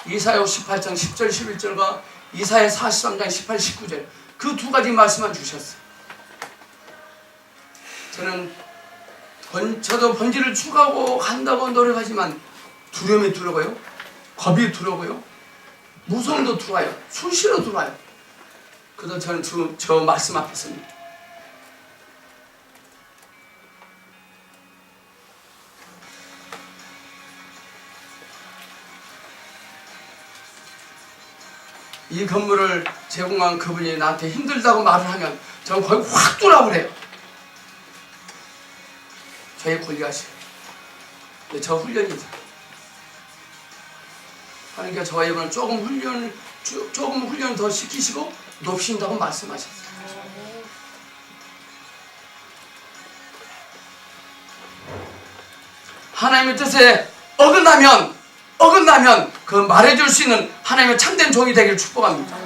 이사야 18장 10절 11절과 이사야 43장 18, 19절 그 두 가지 말씀만 주셨어요. 저도 번지를 추구하고 간다고 노력하지만 두려움이 두려워요. 겁이 두려워요. 무서움도 들어와요. 수시로 들어와요. 그래서 저는 저 말씀 앞에 섭니다. 이 건물을 제공한 그분이 나한테 힘들다고 말을 하면 저는 거의 확 돌아버려요. 저의 권리하시. 저 훈련이죠. 하나님께 저와 이번에 조금 훈련 더 시키시고 높이신다고 말씀하셨어요. 하나님의 뜻에 어긋나면 그 말해줄 수 있는 하나님의 참된 종이 되기를 축복합니다.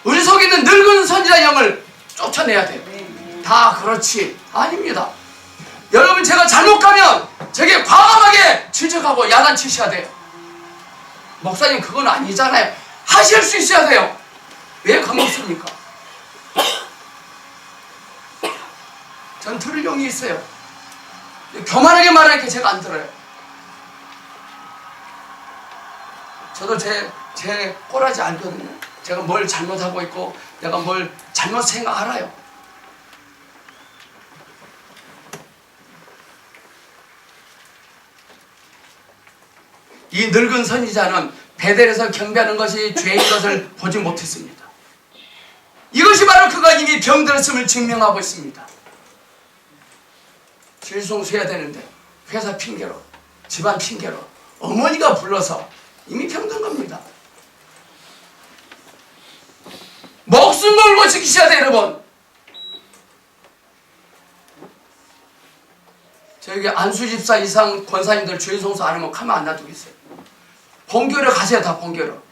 우리 속에 있는 늙은 선지자 영을 쫓아내야 돼요. 다 그렇지 아닙니다. 여러분 제가 잘못 가면 저게 과감하게 지적하고 야단치셔야 돼요. 목사님 그건 아니잖아요. 하실 수 있어야 돼요. 왜 겁먹습니까? 전 들을 용이 있어요. 교만하게 말하니까 제가 안 들어요. 저도 제 꼬라지 알거든요. 제가 뭘 잘못하고 있고 내가 뭘 잘못 생각 알아요. 이 늙은 선지자는 베델에서 경배하는 것이 죄인 것을 보지 못했습니다. 이것이 바로 그가 이미 병들었음을 증명하고 있습니다. 질송수해야 되는데 회사 핑계로 집안 핑계로 어머니가 불러서 이미 병든 겁니다. 목숨 걸고 지키셔야 돼요. 여러분 저기 안수집사 이상 권사님들 주일송수 안 하면 가만 안 놔두겠어요. 본교로 가세요. 다 본교로.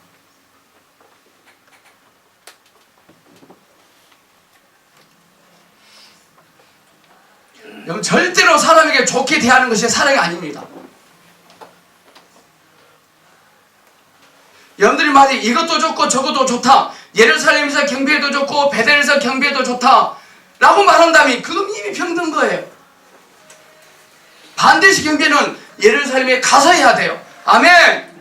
여러분 절대로 사람에게 좋게 대하는 것이 사랑이 아닙니다. 여러분들이 말이 이것도 좋고 저것도 좋다. 예루살렘에서 경배해도 좋고 베델에서 경배해도 좋다 라고 말한다면 그건 이미 병든 거예요. 반드시 경배는 예루살렘에 가서 해야 돼요. 아멘.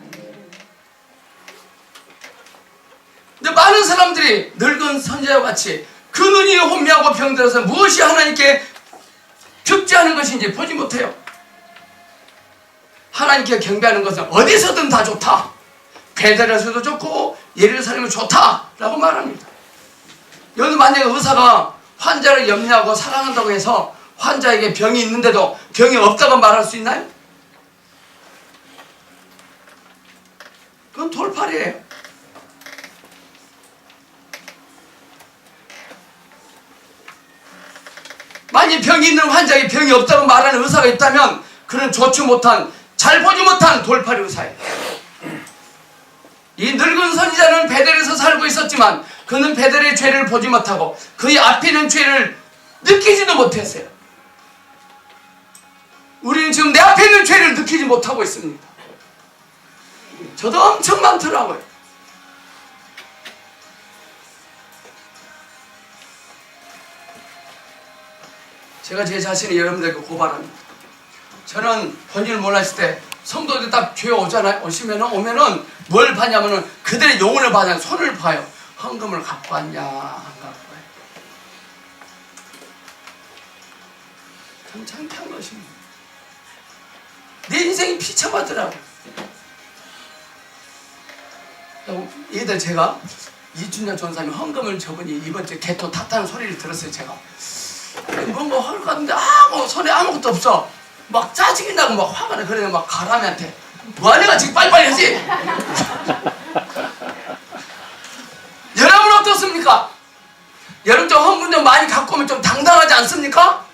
근데 많은 사람들이 늙은 선지자와 같이 그 눈이 혼미하고 병들어서 무엇이 하나님께 격지하는 것인지 보지 못해요. 하나님께 경배하는 것은 어디서든 다 좋다. 베델에서도 좋고 예루살렘은 좋다 라고 말합니다. 여기 만약에 의사가 환자를 염려하고 사랑한다고 해서 환자에게 병이 있는데도 병이 없다고 말할 수 있나요? 그건 돌팔이에요. 만약 병이 있는 환자에게 병이 없다고 말하는 의사가 있다면 그는 좋지 못한, 잘 보지 못한 돌팔이 의사예요. 이 늙은 선지자는 베델에서 살고 있었지만 그는 베델의 죄를 보지 못하고 그의 앞에 있는 죄를 느끼지도 못했어요. 우리는 지금 내 앞에 있는 죄를 느끼지 못하고 있습니다. 저도 엄청 많더라고요. 제가 제 자신이 여러분들에게 고발합니다. 저는 본인을 몰랐을 때 성도들 딱 교회 오면은 뭘 봐냐면은 그들의 영혼을 봐냐, 손을 봐요. 헌금을 갖고 왔냐, 안 갖고 와요. 참 창피한 것입니다. 내 인생이 비참하더라고요. 얘들 제가 이춘자 전사님 헌금을 저분이 이번 주에 개토 탔다는 소리를 들었어요. 제가 뭔가 할 것 같은데 손에 아무것도 없어. 막 짜증이 나고 막 화가 나. 그래 막 가람이한테 뭐하냐가 지금 빨리빨리 하지. 여러분 어떻습니까? 여러분 좀 헌금 좀 많이 갖고 오면 좀 당당하지 않습니까?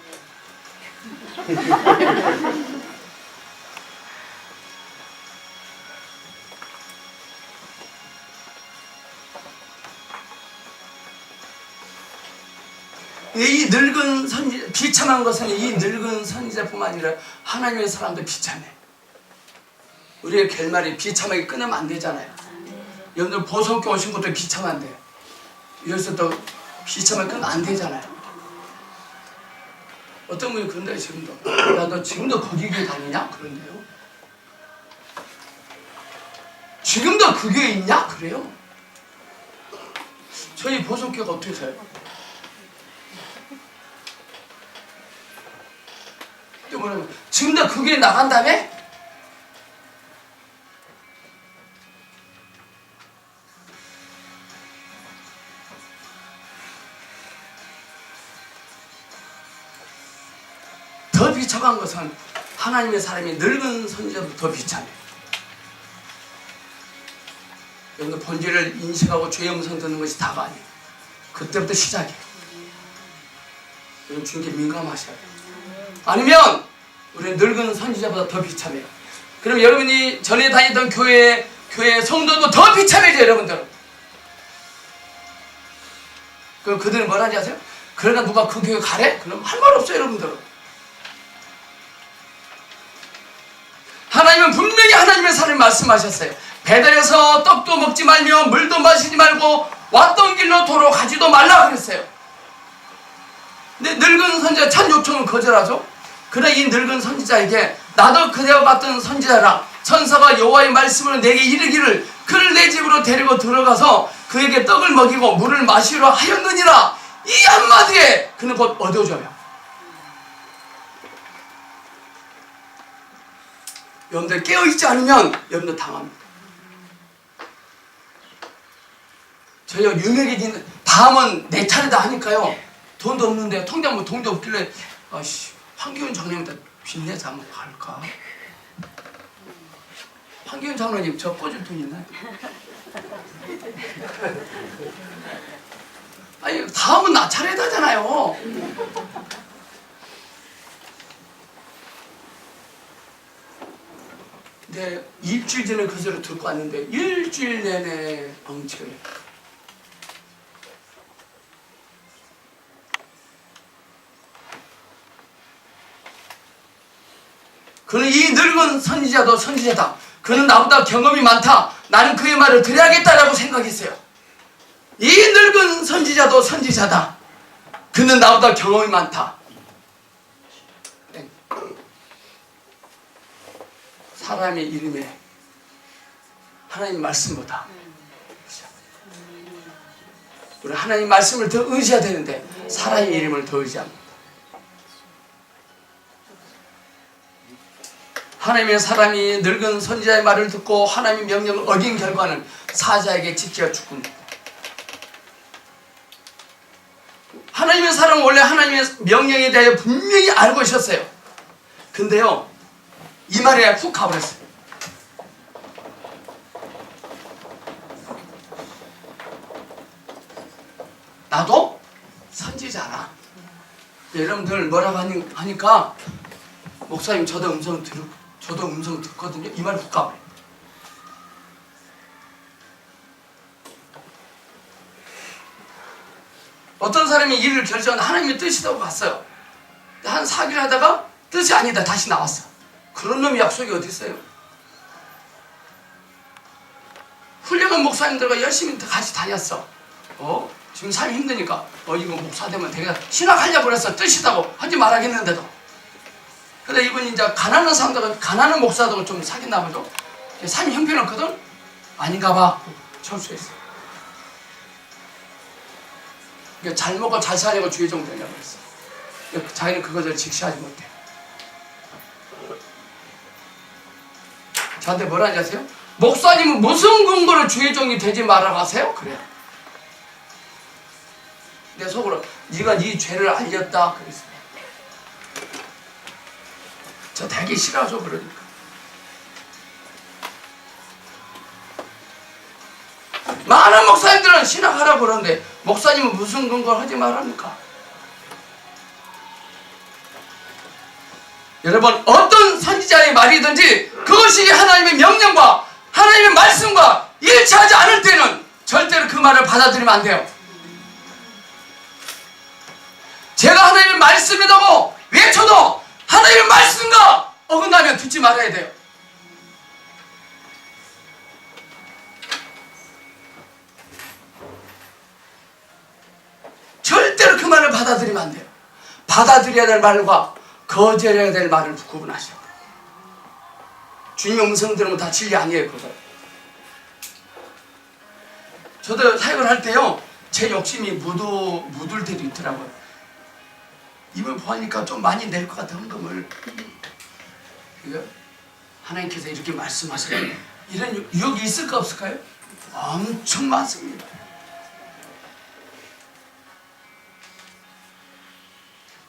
이 늙은 선지자, 비참한 것은 이 늙은 선지자뿐만 아니라 하나님의 사람도 비참해. 우리의 결말이 비참하게 끊으면 안 되잖아요. 여러분들 보성교 오신 것도 비참한데 이래서 또 비참하게 끊으면 안 되잖아요. 어떤 분이 그런데 지금도 야 너 지금도 거기 교회 다니냐? 그런데요. 지금도 그 교회 있냐? 그래요. 저희 보성교가 어떻게 돼요? 지금도 그 교회 나간 다음에 비참한 것은 하나님의 사람이 늙은 선지자도 더 비참해요. 여러분들 본질을 인식하고 주의 음성 듣는 것이 다가 아니에요. 그때부터 시작이에요. 여러분 주님께 민감하셔야 돼요. 아니면 우리는 늙은 선지자보다 더 비참해요. 그럼 여러분이 전에 다니던 교회 성도도 더 비참해져요. 여러분들. 그럼 그들은 뭐라는지 아세요? 그러나 누가 그 교회 가래? 그럼 할 말 없어요. 여러분들은. 하나님은 분명히 하나님의 사람을 말씀하셨어요. 배달에서 떡도 먹지 말며 물도 마시지 말고 왔던 길로 도로 가지도 말라 그랬어요. 근데 늙은 선지자 천 요청을 거절하죠. 그러나 이 늙은 선지자에게 나도 그대와 같은 선지자라 천사가 여호와의 말씀을 내게 이르기를 그를 내 집으로 데리고 들어가서 그에게 떡을 먹이고 물을 마시려 하였느니라. 이 한마디에 그는 곧 얻어줘요. 여러분들 깨어있지 않으면 여러분들 당합니다. 저희가 유명해진 다음은 내 차례다 하니까요. 돈도 없는데 통장 뭐 돈도 없길래 아씨 황기훈 장로님한테 빚내서 한번 갈까? 황기훈 장로님 저 꽂을 돈 있나요? 아니 다음은 나 차례다잖아요. 근데 일주일 전에 그 소리를 듣고 왔는데 일주일 내내 엉치고요. 그는 이 늙은 선지자도 선지자다. 그는 나보다 경험이 많다. 나는 그의 말을 들어야겠다라고 생각했어요. 이 늙은 선지자도 선지자다. 그는 나보다 경험이 많다. 사람의 이름에 하나님 말씀보다 우리 하나님 말씀을 더 의지해야 되는데 사람의 이름을 더 의지합니다. 하나님의 사람이 늙은 선지자의 말을 듣고 하나님의 명령을 어긴 결과는 사자에게 찢겨 죽습니다. 하나님의 사람은 원래 하나님의 명령에 대해 분명히 알고 있었어요. 근데요 이 말에 훅 가버렸어요. 나도 선지자라. 여러분들 뭐라고 하니까 목사님 저도 음성 듣거든요. 이 말에 훅 가버려요. 어떤 사람이 일을 결정한 하나님의 뜻이라고 갔어요. 한 4개월 하다가 뜻이 아니다 다시 나왔어. 그런 놈의 약속이 어디 있어요? 훌륭한 목사님들과 열심히 같이 다녔어. 지금 삶이 힘드니까 이거 목사 되면 되게 신학하려고 그랬어. 뜻이다고 하지 말아야겠는데도. 근데 이분이 이제 가난한 사람들과 가난한 목사들과 좀 사귀나 보죠. 삶이 형편없거든? 아닌가 봐. 철수했어. 잘 먹고 잘 살려고 주의종 되려고 그랬어. 자기는 그것을 직시하지 못해. 저한테 뭐라는지 아세요? 목사님은 무슨 근거로 주의종이 되지 말라고 하세요? 그래요. 내 속으로 네가 네 죄를 알렸다 그랬어요. 저 되게 싫어하죠. 그러니까 많은 목사님들은 신학하라고 그러는데 목사님은 무슨 근거를 하지 말합니까? 여러분 어떤 선지자의 말이든지 그것이 하나님의 명령과 하나님의 말씀과 일치하지 않을 때는 절대로 그 말을 받아들이면 안 돼요. 제가 하나님의 말씀이라고 외쳐도 하나님의 말씀과 어긋나면 듣지 말아야 돼요. 절대로 그 말을 받아들이면 안 돼요. 받아들여야 될 말과 거절해야 될 말을 구분하셔. 주님의 음성 들으면 다 진리 아니에요. 그거. 저도 사역을 할 때요 제 욕심이 묻을 때도 있더라고요. 이걸 보니까 좀 많이 낼 것 같아. 헌금을. 하나님께서 이렇게 말씀하시는 이런 유혹이 있을까 없을까요? 엄청 많습니다.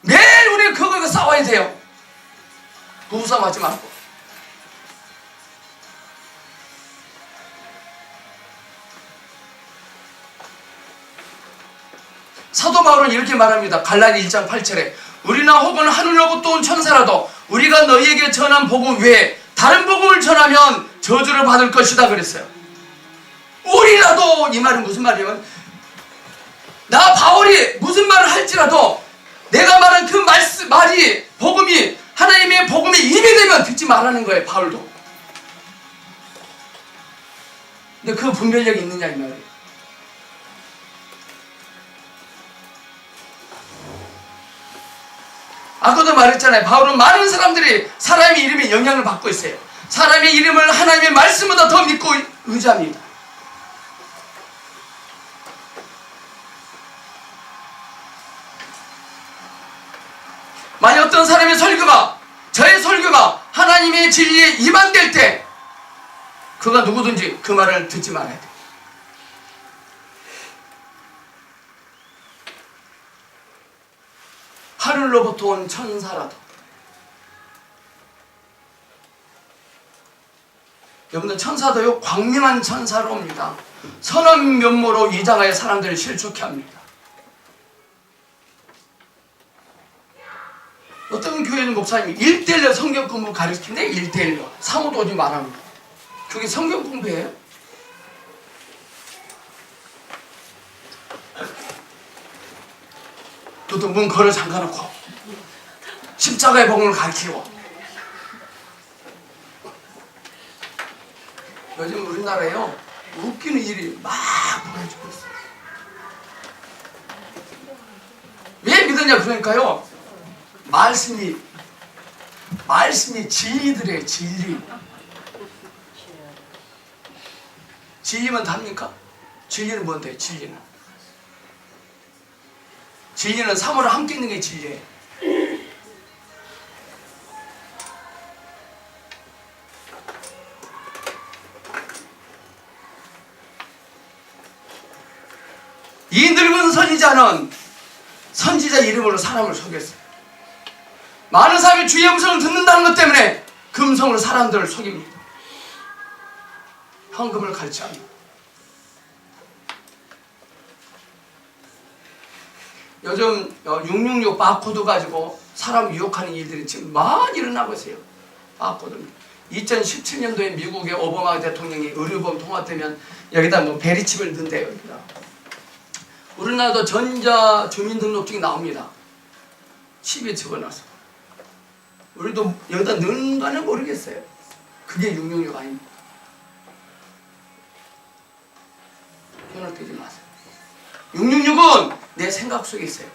매일 우리 그거 싸워야 돼요. 무서워하지 말고. 사도 바울은 이렇게 말합니다. 갈라디 1장 8절에 우리나 혹은 하늘로부터 온 천사라도 우리가 너희에게 전한 복음 외에 다른 복음을 전하면 저주를 받을 것이다 그랬어요. 우리라도, 이 말은 무슨 말이냐면 나 바울이 무슨 말을 할지라도 내가 말한 그 말이 복음이 하나님의 복음이 임이 되면 듣지 말라는 거예요. 바울도. 근데 그 분별력이 있느냐 이 말이에요. 아까도 말했잖아요. 바울은 많은 사람들이 사람의 이름에 영향을 받고 있어요. 사람의 이름을 하나님의 말씀보다 더 믿고 의지합니다. 만약 어떤 사람의 설교가, 저의 설교가 하나님의 진리에 이반될 때 그가 누구든지 그 말을 듣지 말아야 돼요. 하늘로부터 온 천사라도. 여러분들 천사도요 광명한 천사로 옵니다. 선한 면모로 위장하여 사람들을 실족해 합니다. 어떤 교회는 목사님이 1:1 성경 공부 가르치는데 1:1 사모도 오지 말합니다. 그게 성경 공부예요? 너도 문 걸어 잠가놓고 십자가의 복음을 가르치고. 요즘 우리나라에요 웃기는 일이 막 벌어지고 있어요. 왜 믿었냐 그러니까요 말씀이 진리들의 진리. 진리면 답니까? 진리는 뭔데? 진리는 사모랑 함께 있는 게 진리예요. 이 늙은 선지자는 선지자 이름으로 사람을 속였어요. 많은 사람이 주의 음성을 듣는다는 것 때문에 그 음성으로 사람들을 속입니다. 헌금을 가르쳐합니다. 요즘 666 바코드 가지고 사람 유혹하는 일들이 지금 많이 일어나고 있어요. 바코드입니다. 2017년도에 미국의 오바마 대통령이 의료보험 통합되면 여기다 뭐 베리칩을 넣는데요. 여기다. 우리나라도 전자 주민등록증이 나옵니다. 칩에 집어넣어서. 우리도 여기다 넣는다는 모르겠어요. 그게 666 아닙니다. 손을 떼지 마세요. 666은 내 생각 속에 있어요.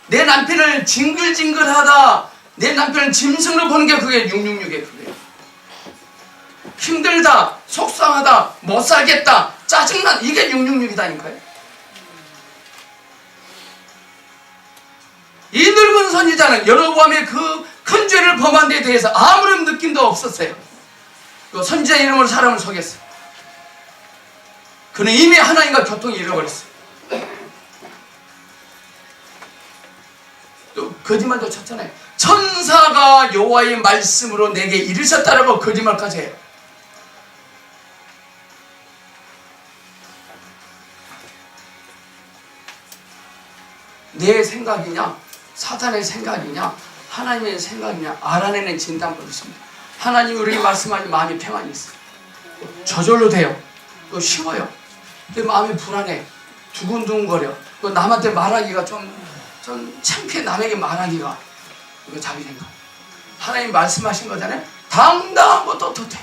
내 남편을 징글징글하다, 내 남편을 짐승으로 보는 게 그게 666이에요. 그게. 힘들다, 속상하다, 못살겠다, 짜증나, 이게 666이다니까요. 이 늙은 선지자는 여로보암의 그 큰 죄를 범한 데에 대해서 아무런 느낌도 없었어요. 그 선지자 이름으로 사람을 속였어요. 그는 이미 하나님과 교통을 잃어버렸어요. 또 거짓말도 쳤잖아요. 천사가 여호와의 말씀으로 내게 이르셨다라고 거짓말까지 해요. 내 생각이냐 사탄의 생각이냐 하나님의 생각이냐 알아내는 진단법이 있습니다. 하나님이 우리에게 말씀하니 마음이 평안이 있어요. 저절로 돼요. 또 쉬워요. 근데 마음이 불안해. 두근두근거려. 또 남한테 말하기가 좀 창피해. 남에게 말하기가. 이거 자기 생각. 하나님 말씀하신 거잖아요. 당당한 것도 어떻게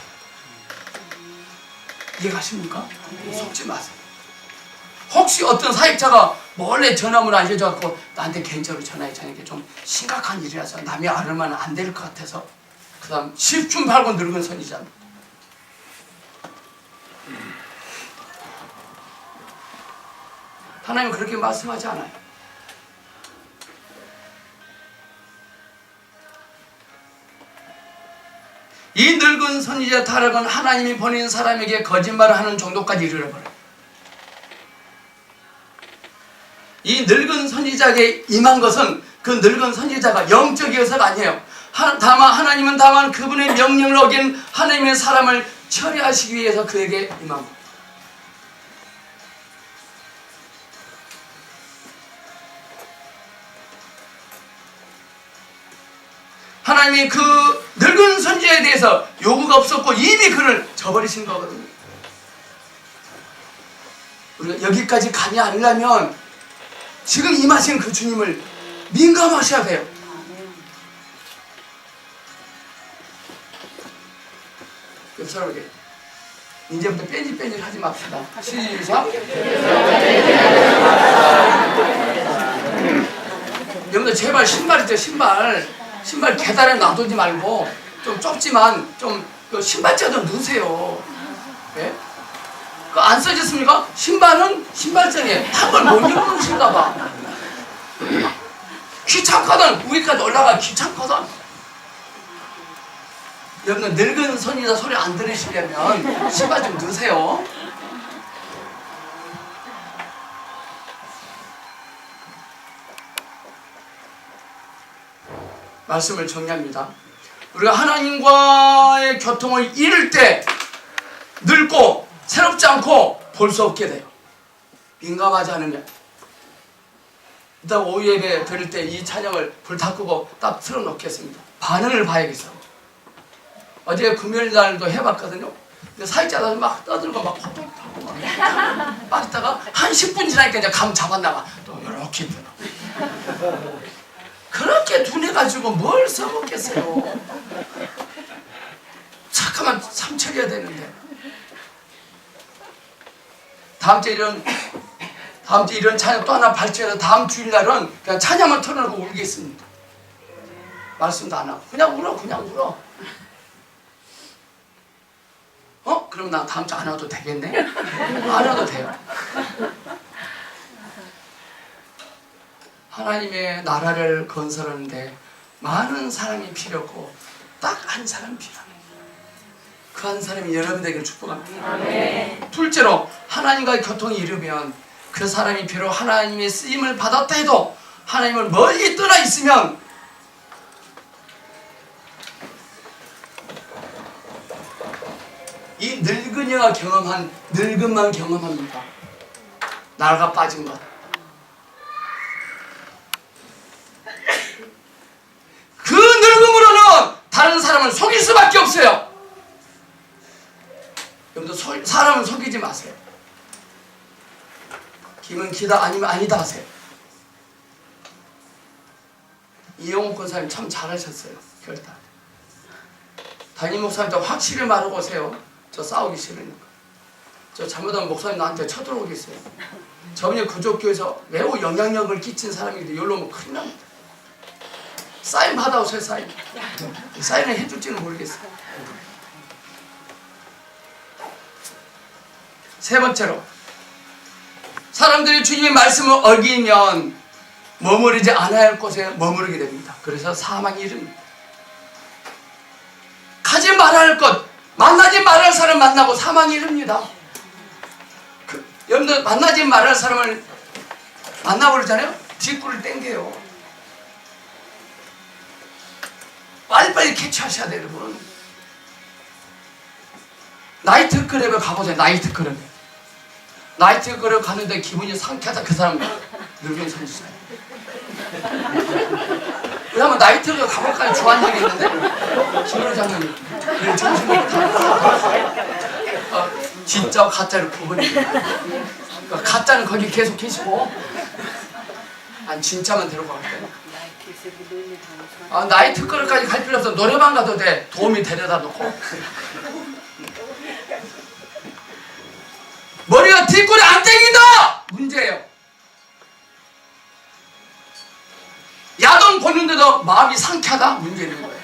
이해가십니까? 속지 마세요. 혹시 어떤 사역자가 몰래 전화문을 알려줘갖고 나한테 개인적으로 전화해 자니까 좀 심각한 일이라서 남이 알으면 안 될 것 같아서 그 다음 10중 8구 늙은 선지자입니다. 하나님은 그렇게 말씀하지 않아요. 이 늙은 선지자 타락은 하나님이 보낸 사람에게 거짓말을 하는 정도까지 이르러버려요. 이 늙은 선지자에게 임한 것은 그 늙은 선지자가 영적 요소가 아니에요. 하나님은 다만 그분의 명령을 어긴 하나님의 사람을 처리하시기 위해서 그에게 임합니다. 하나님이 그 늙은 선지자에 대해서 요구가 없었고 이미 그를 저버리신 거거든요. 우리가 여기까지 가지 않으려면 지금 임하신 그 주님을 민감하셔야 돼요. 옆 사람에게 이제부터 뺀질 하지 맙시다. 시작. 여러분들 제발 신발 있죠, 신발 계단에 놔두지 말고 좀 좁지만 좀 그 신발장 좀 넣으세요. 네? 그거 안 써졌습니까? 신발은 신발장에 한 걸 못 열어놓으신가 봐. 귀찮거든. 위까지 올라가 귀찮거든. 여러분 늙은 선지자 소리 안 들으시려면 신발 좀 넣으세요. 말씀을 정리합니다. 우리가 하나님과의 교통을 잃을 때 늙고 새롭지 않고 볼 수 없게 돼요. 민감하지 않으면. 일단 오후 예배 드릴 때 이 찬양을 불 다 끄고 딱 틀어놓겠습니다. 반응을 봐야겠어. 어제 금요일 날도 해봤거든요. 근데 사회자가 막 떠들고 막 호떡하고 막 있다가 한 10분 지나니까 이제 감 잡았나봐. 또 이렇게 들어. 그렇게 둔해가지고 뭘 써먹겠어요. 잠깐만 삼철해야 되는데. 다음 주에 이런 찬양 또 하나 발표해서 다음 주일날은 그냥 찬양만 틀어놓고 울겠습니다. 말씀도 안 하고 그냥 울어. 그럼 나 다음 주 안 와도 되겠네? 안 와도 돼요. 하나님의 나라를 건설하는데 많은 사람이 필요하고 딱 한 사람이 필요합니다. 그 한 사람이 여러분들에게 축복합니다. 아멘. 둘째로 하나님과의 교통이 이르면 그 사람이 비록 하나님의 쓰임을 받았다 해도 하나님을 멀리 떠나 있으면 이 늙은이가 경험한 늙음만 경험합니다. 나라가 빠진 것. 그 늙음으로는 다른 사람을 속일 수밖에 없어요. 여러분들 사람을 속이지 마세요. 기면 기다 아니면 아니다 하세요. 이영호 권사님 참 잘하셨어요. 결단. 담임 목사님도 확실히 말하고 오세요. 저 싸우기 싫으니까. 저 잘못하면 목사님 나한테 쳐들어오겠어요. 저번에 그쪽 교회에서 매우 영향력을 끼친 사람인데 여기로 오면 큰일 납니다. 사인 받아오세요. 사인을 해줄지는 모르겠어요. 세 번째로 사람들이 주님의 말씀을 어기면 머무르지 않아야 할 곳에 머무르게 됩니다. 그래서 사망이 이릅니다. 가지 말아야 할 것, 만나지 말아야 할 사람 만나고 사망이 이릅니다. 여러분들 만나지 말아야 할 사람을 만나버리잖아요. 뒷구를 땡겨요. 빨리빨리 캐치하셔야 돼요. 여러분. 나이트클럽에 가보세요. 나이트클럽에 가는데 기분이 상쾌하다. 그 사람 늙은 선수예요. 그러면 나이트클럽 가볼까요? 주한적이 있는데 김은호 장로님 정신을 진짜 가짜를 구분해요. 가짜는 거기 계속 계시고 아니 진짜만 데려가 갈게요. 나이트클럽까지 갈 필요 없어. 노래방 가도 돼. 도움이 데려다 놓고. 머리가 뒷골에 안 땡긴다! 문제예요. 야동 보는데도 마음이 상쾌하다? 문제 있는 거예요.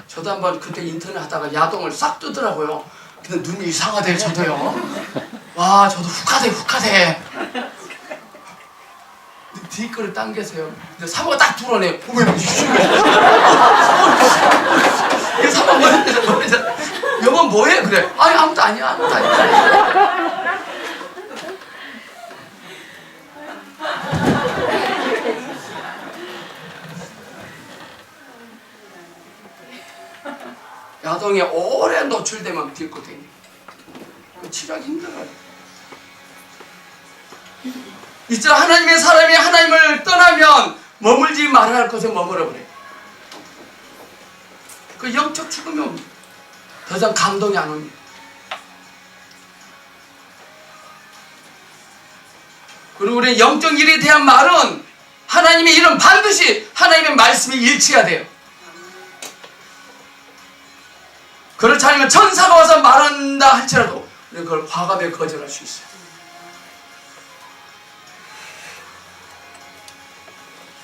저도 한번 그때 인터넷 하다가 야동을 싹 뜨더라고요. 근데 눈이 이상하대요. 저도요. 와, 저도 훅하대. 뒷골을 당겨서요. 근데 사모가 딱 들어오네요. 보면 이게 사모 보는데 여보 뭐해? 그래. 아니 아무도 아니야. 자동에 오래 노출되면 딛거든요. 치료하기 힘들어요. 이제 하나님의 사람이 하나님을 떠나면 머물지 말아야 할 곳에 머물러버려요. 그 영적 죽음이 옵니다. 더 이상 감동이 안 옵니다. 그리고 우리 영적 일에 대한 말은 하나님의 일은 반드시 하나님의 말씀이 일치해야 돼요. 그렇지 않으면 천사가 와서 말한다 할지라도 우리는 그걸 과감하게 거절할 수 있어요.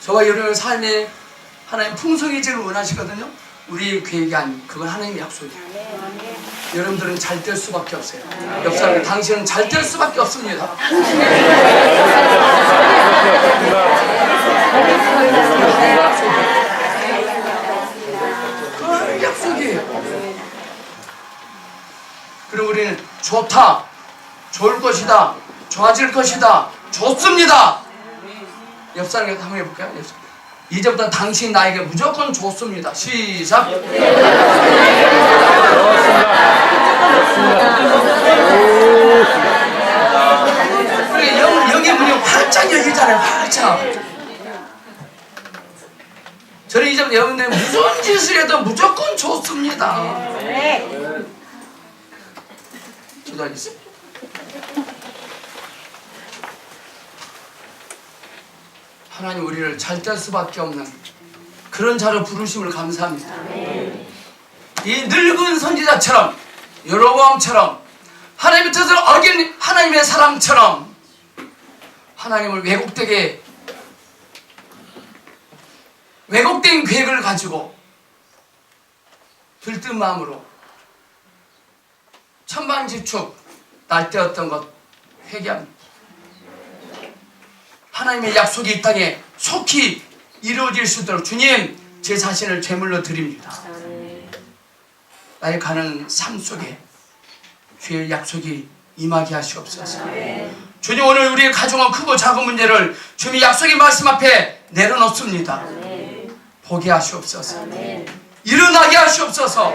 저와 여러분의 삶에 하나님 풍성해지를 원하시거든요. 우리의 계획이 아니고 그건 하나님의 약속이에요. 여러분들은 잘 될 수밖에 없어요. 옆 사람은 당신은 잘 될 수밖에 없습니다. 그 약속이에요. 그리고 우리는 좋다, 좋을 것이다, 좋아질 것이다, 좋습니다. 옆 사람과 한번 해볼까요? 이제부터 당신 나에게 무조건 좋습니다. 시작. 우리 영의 문이 활짝 열리잖아요. 활짝. 저는 이제부터 여러분들 무슨 짓을 해도 무조건 좋습니다. 기도하겠습니다. 하나님, 우리를 잘 될 수밖에 없는 그런 자로 부르심을 감사합니다. 이 늙은 선지자처럼 여로보암처럼 하나님의 뜻을 어긴 하나님의 사람처럼 하나님을 왜곡된 계획을 가지고 들뜬 마음으로 천방지축 날때었던 것 회개합니다. 하나님의 약속이 이 땅에 속히 이루어질 수 있도록 주님, 제 자신을 제물로 드립니다. 나의 가는 삶 속에 주의 약속이 임하게 하시옵소서. 주님, 오늘 우리의 가정은 크고 작은 문제를 주님의 약속의 말씀 앞에 내려놓습니다. 보게 하시옵소서. 일어나게 하시옵소서.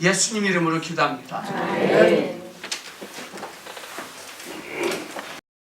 예수님 이름으로 기도합니다.